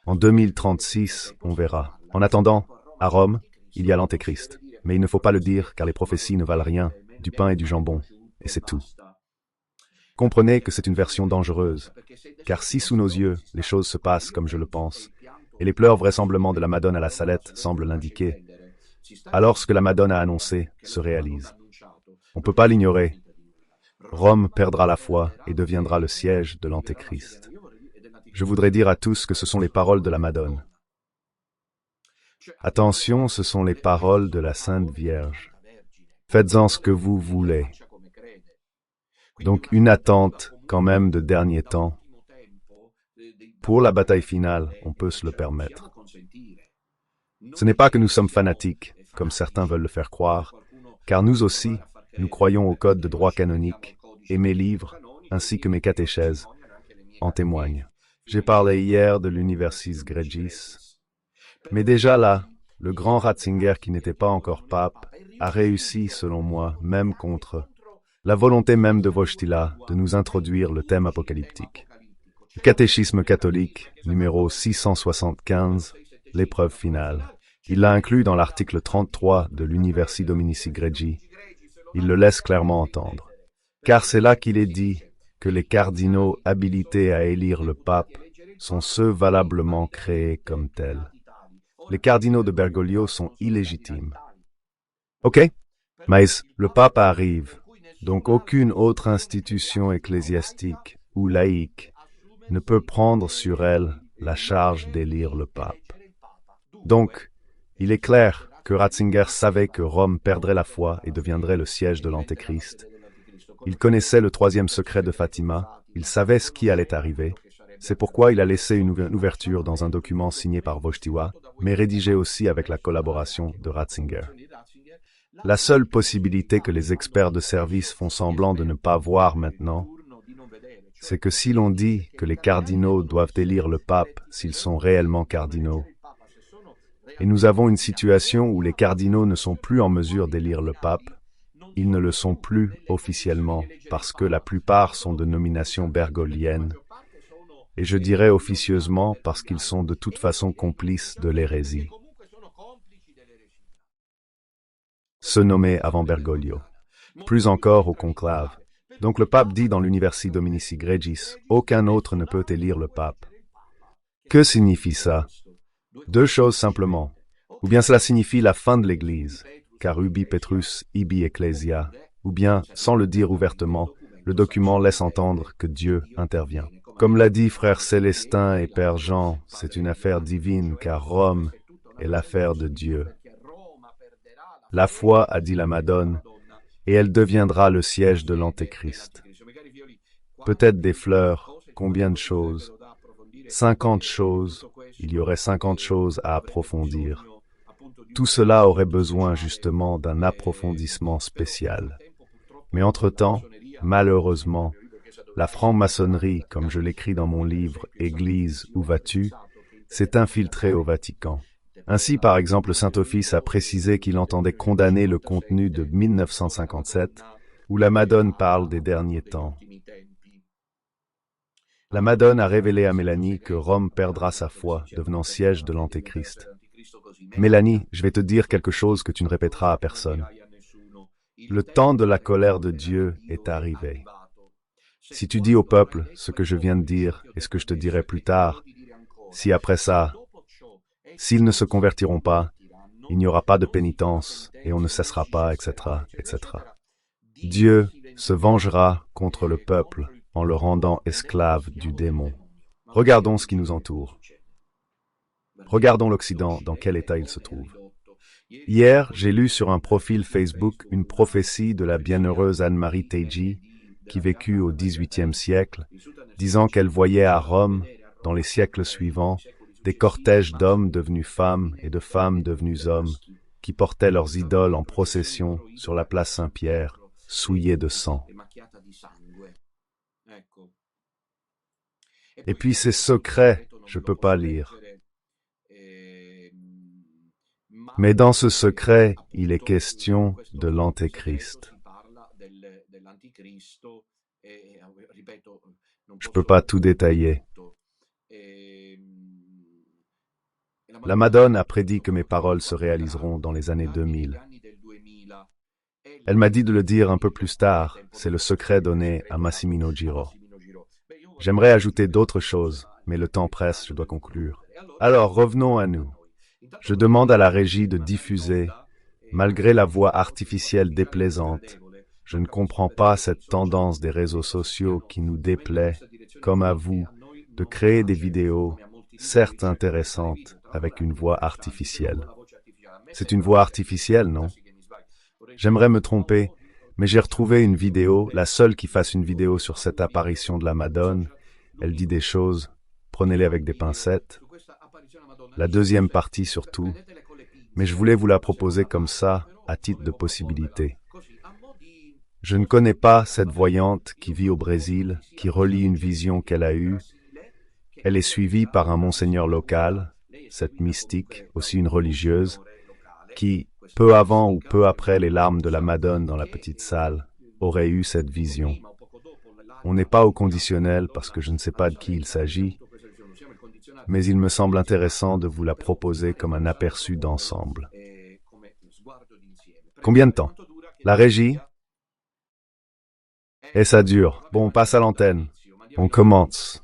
En 2036, on verra. En attendant, à Rome, il y a l'Antéchrist. Mais il ne faut pas le dire car les prophéties ne valent rien, du pain et du jambon, et c'est tout. Comprenez que c'est une version dangereuse, car si sous nos yeux les choses se passent comme je le pense, et les pleurs vraisemblablement de la Madone à la Salette semblent l'indiquer, alors ce que la Madone a annoncé se réalise. On ne peut pas l'ignorer. Rome perdra la foi et deviendra le siège de l'Antéchrist. Je voudrais dire à tous que ce sont les paroles de la Madone. Attention, ce sont les paroles de la Sainte Vierge. Faites-en ce que vous voulez. Donc une attente quand même de dernier temps. Pour la bataille finale, on peut se le permettre. Ce n'est pas que nous sommes fanatiques, comme certains veulent le faire croire, car nous aussi, nous croyons au code de droit canonique, et mes livres, ainsi que mes catéchèses, en témoignent. J'ai parlé hier de l'Universis Gregis, mais déjà là, le grand Ratzinger qui n'était pas encore pape a réussi, selon moi, même contre la volonté même de Wojtyla de nous introduire le thème apocalyptique. Le catéchisme catholique, numéro 675, l'épreuve finale. Il l'a inclus dans l'article 33 de l'Universi Dominici Gregi. Il le laisse clairement entendre. Car c'est là qu'il est dit que les cardinaux habilités à élire le pape sont ceux valablement créés comme tels. Les cardinaux de Bergoglio sont illégitimes. Ok? Mais le pape arrive, donc aucune autre institution ecclésiastique ou laïque ne peut prendre sur elle la charge d'élire le pape. Donc, il est clair que Ratzinger savait que Rome perdrait la foi et deviendrait le siège de l'Antéchrist. Il connaissait le troisième secret de Fatima, il savait ce qui allait arriver. C'est pourquoi il a laissé une ouverture dans un document signé par Wojtyła, mais rédigé aussi avec la collaboration de Ratzinger. La seule possibilité que les experts de service font semblant de ne pas voir maintenant, c'est que si l'on dit que les cardinaux doivent élire le pape s'ils sont réellement cardinaux, et nous avons une situation où les cardinaux ne sont plus en mesure d'élire le pape, ils ne le sont plus officiellement parce que la plupart sont de nominations bergogliennes, et je dirais officieusement parce qu'ils sont de toute façon complices de l'hérésie. Se nommer avant Bergoglio. Plus encore au conclave. Donc le pape dit dans l'Universi Dominici Gregis, aucun autre ne peut élire le pape. Que signifie ça? Deux choses simplement. Ou bien cela signifie la fin de l'Église, car ubi Petrus, ibi Ecclesia, ou bien, sans le dire ouvertement, le document laisse entendre que Dieu intervient. Comme l'a dit frère Célestin et père Jean, c'est une affaire divine, car Rome est l'affaire de Dieu. La foi, a dit la Madone, et elle deviendra le siège de l'Antéchrist. Peut-être des fleurs, combien de choses? 50 choses, il y aurait 50 choses à approfondir. Tout cela aurait besoin justement d'un approfondissement spécial. Mais entre-temps, malheureusement, la franc-maçonnerie, comme je l'écris dans mon livre « Église, où vas-tu ?», s'est infiltrée au Vatican. Ainsi, par exemple, Saint-Office a précisé qu'il entendait condamner le contenu de 1957, où la Madone parle des derniers temps. La Madone a révélé à Mélanie que Rome perdra sa foi, devenant siège de l'Antéchrist. Mélanie, je vais te dire quelque chose que tu ne répéteras à personne. Le temps de la colère de Dieu est arrivé. Si tu dis au peuple ce que je viens de dire et ce que je te dirai plus tard, si après ça, s'ils ne se convertiront pas, il n'y aura pas de pénitence et on ne cessera pas, etc., etc. Dieu se vengera contre le peuple en le rendant esclave du démon. Regardons ce qui nous entoure. Regardons l'Occident, dans quel état il se trouve. Hier, j'ai lu sur un profil Facebook une prophétie de la bienheureuse Anne-Marie Teiji, qui vécut au XVIIIe siècle, disant qu'elle voyait à Rome, dans les siècles suivants, des cortèges d'hommes devenus femmes et de femmes devenus hommes, qui portaient leurs idoles en procession sur la place Saint-Pierre, souillés de sang. Et puis ces secrets, je ne peux pas lire. Mais dans ce secret, il est question de l'Antéchrist. Je ne peux pas tout détailler. La Madone a prédit que mes paroles se réaliseront dans les années 2000. Elle m'a dit de le dire un peu plus tard, c'est le secret donné à Massimino Giro. J'aimerais ajouter d'autres choses, mais le temps presse, je dois conclure. Alors, revenons à nous. Je demande à la régie de diffuser, malgré la voix artificielle déplaisante. Je ne comprends pas cette tendance des réseaux sociaux qui nous déplaît, comme à vous, de créer des vidéos, certes intéressantes, avec une voix artificielle. C'est une voix artificielle, non? J'aimerais me tromper, mais j'ai retrouvé une vidéo, la seule qui fasse une vidéo sur cette apparition de la Madone. Elle dit des choses, prenez-les avec des pincettes. La deuxième partie surtout, mais je voulais vous la proposer comme ça, à titre de possibilité. Je ne connais pas cette voyante qui vit au Brésil, qui relie une vision qu'elle a eue. Elle est suivie par un monseigneur local, cette mystique, aussi une religieuse, qui, peu avant ou peu après les larmes de la Madone dans la petite salle, aurait eu cette vision. On n'est pas au conditionnel parce que je ne sais pas de qui il s'agit, mais il me semble intéressant de vous la proposer comme un aperçu d'ensemble. Combien de temps? La régie? Et ça dure. Bon, on passe à l'antenne. On commence.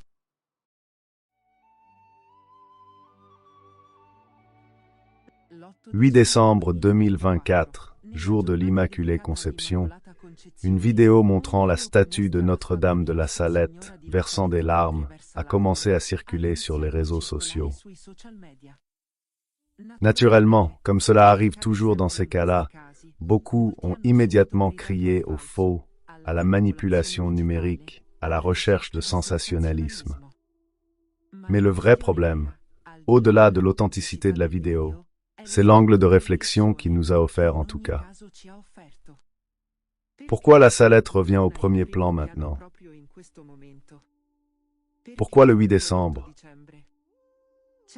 « 8 décembre 2024, jour de l'Immaculée Conception, une vidéo montrant la statue de Notre-Dame de la Salette versant des larmes a commencé à circuler sur les réseaux sociaux. Naturellement, comme cela arrive toujours dans ces cas-là, beaucoup ont immédiatement crié au faux, à la manipulation numérique, à la recherche de sensationnalisme. Mais le vrai problème, au-delà de l'authenticité de la vidéo, c'est l'angle de réflexion qu'il nous a offert en tout cas. Pourquoi la Salette revient au premier plan maintenant? Pourquoi le 8 décembre?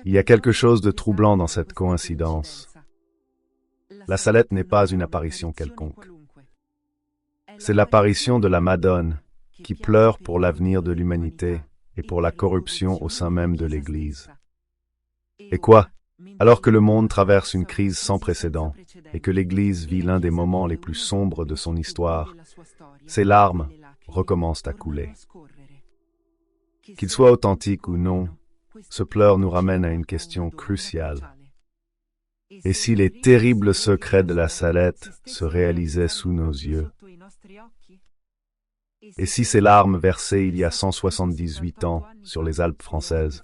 Il y a quelque chose de troublant dans cette coïncidence. La Salette n'est pas une apparition quelconque. C'est l'apparition de la Madone qui pleure pour l'avenir de l'humanité et pour la corruption au sein même de l'Église. Et quoi? Alors que le monde traverse une crise sans précédent et que l'Église vit l'un des moments les plus sombres de son histoire, ses larmes recommencent à couler. Qu'il soit authentique ou non, ce pleur nous ramène à une question cruciale. Et si les terribles secrets de la Salette se réalisaient sous nos yeux? Et si ces larmes versées il y a 178 ans sur les Alpes françaises,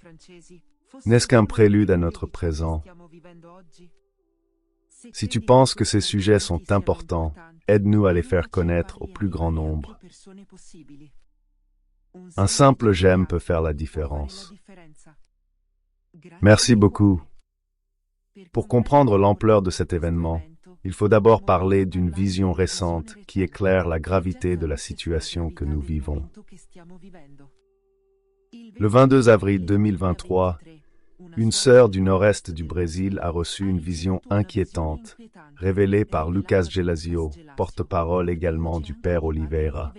n'est-ce qu'un prélude à notre présent? Si tu penses que ces sujets sont importants, aide-nous à les faire connaître au plus grand nombre. Un simple j'aime peut faire la différence. Merci beaucoup. Pour comprendre l'ampleur de cet événement, il faut d'abord parler d'une vision récente qui éclaire la gravité de la situation que nous vivons. Le 22 avril 2023, une sœur du nord-est du Brésil a reçu une vision inquiétante, révélée par Lucas Gelasio, porte-parole également du Père Oliveira.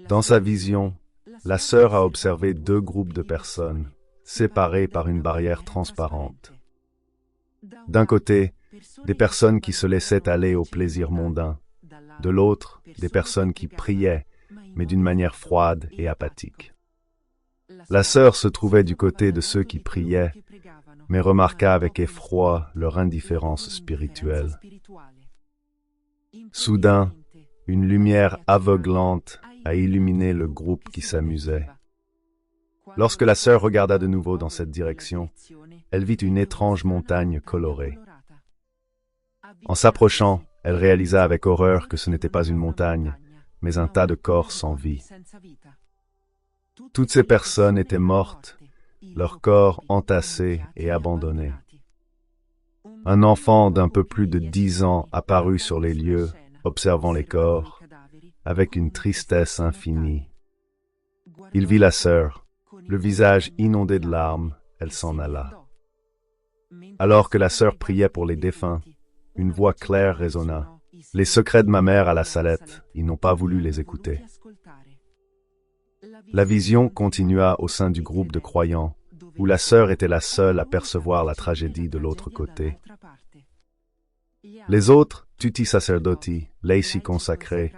Dans sa vision, la sœur a observé deux groupes de personnes, séparés par une barrière transparente. D'un côté, des personnes qui se laissaient aller au plaisir mondain, de l'autre, des personnes qui priaient, mais d'une manière froide et apathique. La sœur se trouvait du côté de ceux qui priaient, mais remarqua avec effroi leur indifférence spirituelle. Soudain, une lumière aveuglante a illuminé le groupe qui s'amusait. Lorsque la sœur regarda de nouveau dans cette direction, elle vit une étrange montagne colorée. En s'approchant, elle réalisa avec horreur que ce n'était pas une montagne, mais un tas de corps sans vie. Toutes ces personnes étaient mortes, leurs corps entassés et abandonnés. Un enfant d'un peu plus de 10 ans apparut sur les lieux, observant les corps, avec une tristesse infinie. Il vit la sœur, le visage inondé de larmes, elle s'en alla. Alors que la sœur priait pour les défunts, une voix claire résonna. « Les secrets de ma mère à la Salette, ils n'ont pas voulu les écouter. » La vision continua au sein du groupe de croyants, où la sœur était la seule à percevoir la tragédie de l'autre côté. Les autres, tutti sacerdoti, laïcs consacrés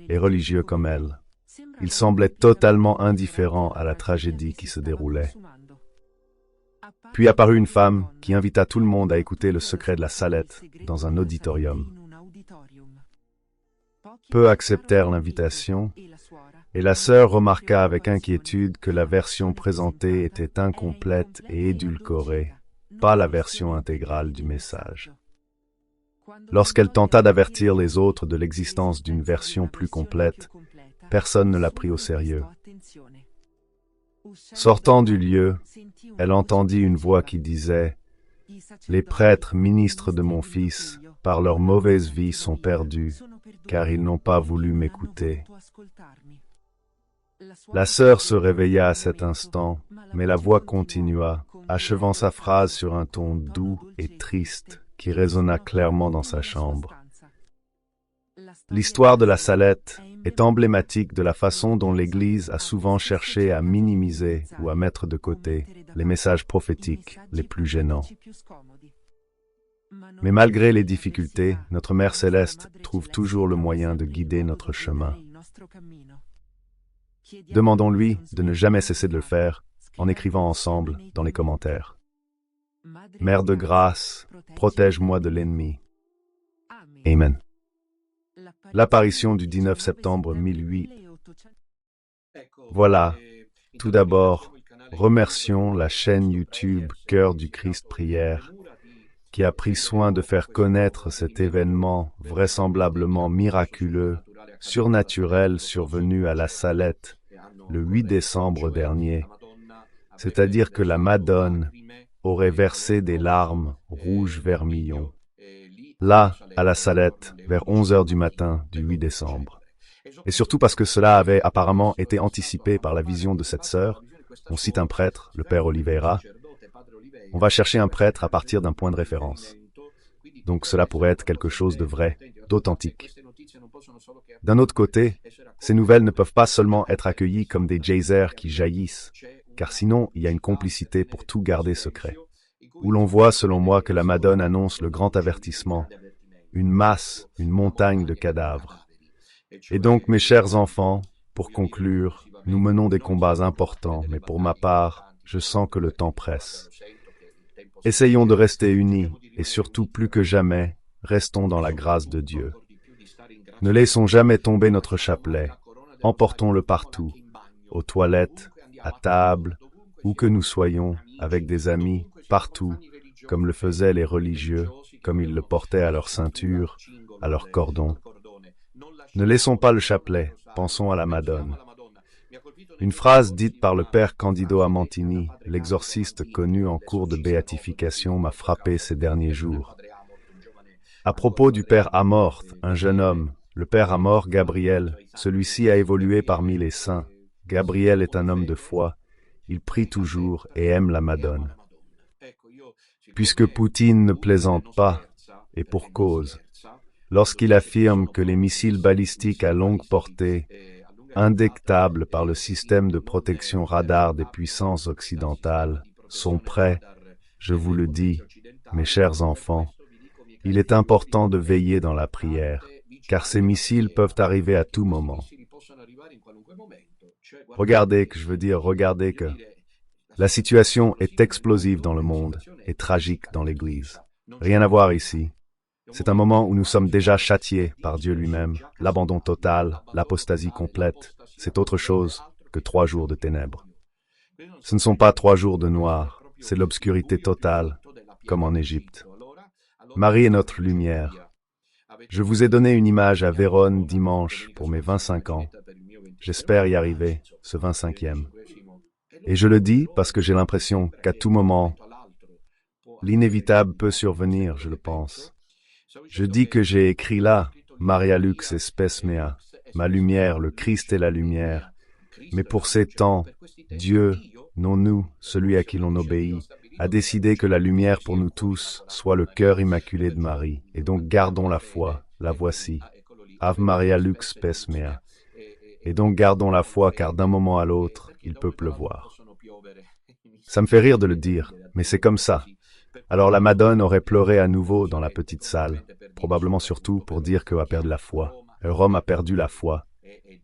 et religieux comme elle, ils semblaient totalement indifférents à la tragédie qui se déroulait. Puis apparut une femme qui invita tout le monde à écouter le secret de la Salette dans un auditorium. Peu acceptèrent l'invitation, et la sœur remarqua avec inquiétude que la version présentée était incomplète et édulcorée, pas la version intégrale du message. Lorsqu'elle tenta d'avertir les autres de l'existence d'une version plus complète, personne ne la prit au sérieux. Sortant du lieu, elle entendit une voix qui disait « Les prêtres ministres de mon fils, par leur mauvaise vie, sont perdus, car ils n'ont pas voulu m'écouter. » La sœur se réveilla à cet instant, mais la voix continua, achevant sa phrase sur un ton doux et triste qui résonna clairement dans sa chambre. L'histoire de la Salette est emblématique de la façon dont l'Église a souvent cherché à minimiser ou à mettre de côté les messages prophétiques les plus gênants. Mais malgré les difficultés, notre Mère Céleste trouve toujours le moyen de guider notre chemin. Demandons-lui de ne jamais cesser de le faire en écrivant ensemble dans les commentaires. Mère de grâce, protège-moi de l'ennemi. Amen. L'apparition du 19 septembre 1008. Voilà, tout d'abord, remercions la chaîne YouTube Cœur du Christ Prière, qui a pris soin de faire connaître cet événement vraisemblablement miraculeux, surnaturel survenu à la Salette le 8 décembre dernier, c'est-à-dire que la Madone aurait versé des larmes rouges vermillon. Là, à la Salette, vers 11 heures du matin du 8 décembre. Et surtout parce que cela avait apparemment été anticipé par la vision de cette sœur, on cite un prêtre, le père Oliveira. On va chercher un prêtre à partir d'un point de référence. Donc cela pourrait être quelque chose de vrai, d'authentique. D'un autre côté, ces nouvelles ne peuvent pas seulement être accueillies comme des geysers qui jaillissent, car sinon il y a une complicité pour tout garder secret. Où l'on voit, selon moi, que la Madone annonce le grand avertissement, une masse, une montagne de cadavres. Et donc, mes chers enfants, pour conclure, nous menons des combats importants, mais pour ma part, je sens que le temps presse. Essayons de rester unis, et surtout plus que jamais, restons dans la grâce de Dieu. Ne laissons jamais tomber notre chapelet, emportons-le partout, aux toilettes, à table, où que nous soyons, avec des amis, partout, comme le faisaient les religieux, comme ils le portaient à leur ceinture, à leur cordon. Ne laissons pas le chapelet, pensons à la Madone. Une phrase dite par le père Candido Amantini, l'exorciste connu en cours de béatification, m'a frappé ces derniers jours. À propos du père Amorth, un jeune homme, le père Amorth Gabriel, celui-ci a évolué parmi les saints. Gabriel est un homme de foi, il prie toujours et aime la Madone. Puisque Poutine ne plaisante pas, et pour cause, lorsqu'il affirme que les missiles balistiques à longue portée, indétectables par le système de protection radar des puissances occidentales, sont prêts, je vous le dis, mes chers enfants, il est important de veiller dans la prière, car ces missiles peuvent arriver à tout moment. Regardez que la situation est explosive dans le monde et tragique dans l'Église. Rien à voir ici. C'est un moment où nous sommes déjà châtiés par Dieu lui-même. L'abandon total, l'apostasie complète, c'est autre chose que 3 jours de ténèbres. Ce ne sont pas 3 jours de noir, c'est l'obscurité totale, comme en Égypte. Marie est notre lumière. Je vous ai donné une image à Vérone dimanche pour mes 25 ans. J'espère y arriver, ce 25e. Et je le dis parce que j'ai l'impression qu'à tout moment, l'inévitable peut survenir, je le pense. Je dis que j'ai écrit là, Maria Lux espèce mea, ma lumière, le Christ est la lumière. Mais pour ces temps, Dieu, non nous, celui à qui l'on obéit, a décidé que la lumière pour nous tous soit le cœur immaculé de Marie. Et donc gardons la foi, la voici. Ave Maria Lux spes mea. Et donc gardons la foi car d'un moment à l'autre, il peut pleuvoir. Ça me fait rire de le dire, mais c'est comme ça. Alors la Madone aurait pleuré à nouveau dans la petite salle, probablement surtout pour dire qu'elle a perdu la foi. Rome a perdu la foi.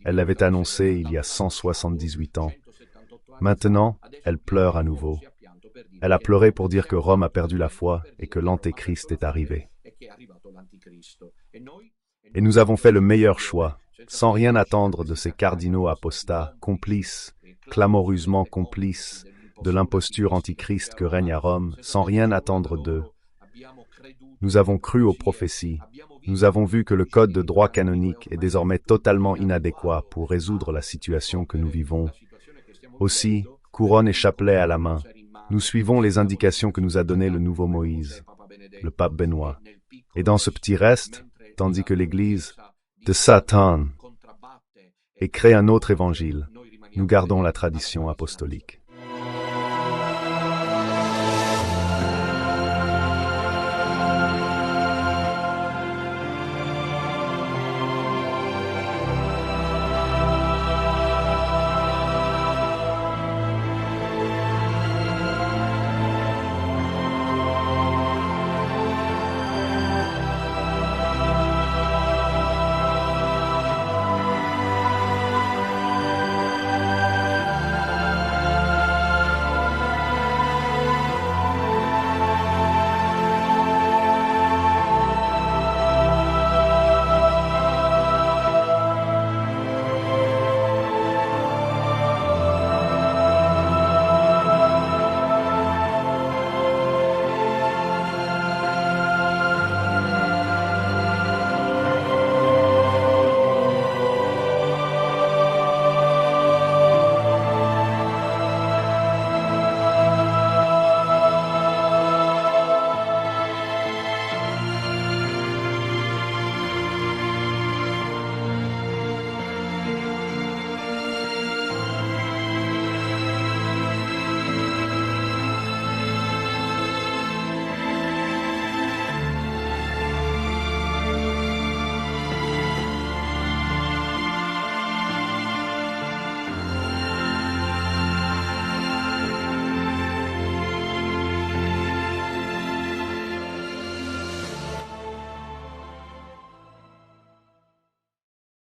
Elle l'avait annoncé il y a 178 ans. Maintenant, elle pleure à nouveau. Elle a pleuré pour dire que Rome a perdu la foi et que l'Antéchrist est arrivé. Et nous avons fait le meilleur choix, sans rien attendre de ces cardinaux apostats, complices, clamoureusement complices, de l'imposture antichrist que règne à Rome, sans rien attendre d'eux. Nous avons cru aux prophéties. Nous avons vu que le code de droit canonique est désormais totalement inadéquat pour résoudre la situation que nous vivons. Aussi, couronne et chapelet à la main, nous suivons les indications que nous a données le nouveau Moïse, le pape Benoît. Et dans ce petit reste, tandis que l'Église de Satan et crée un autre évangile, nous gardons la tradition apostolique.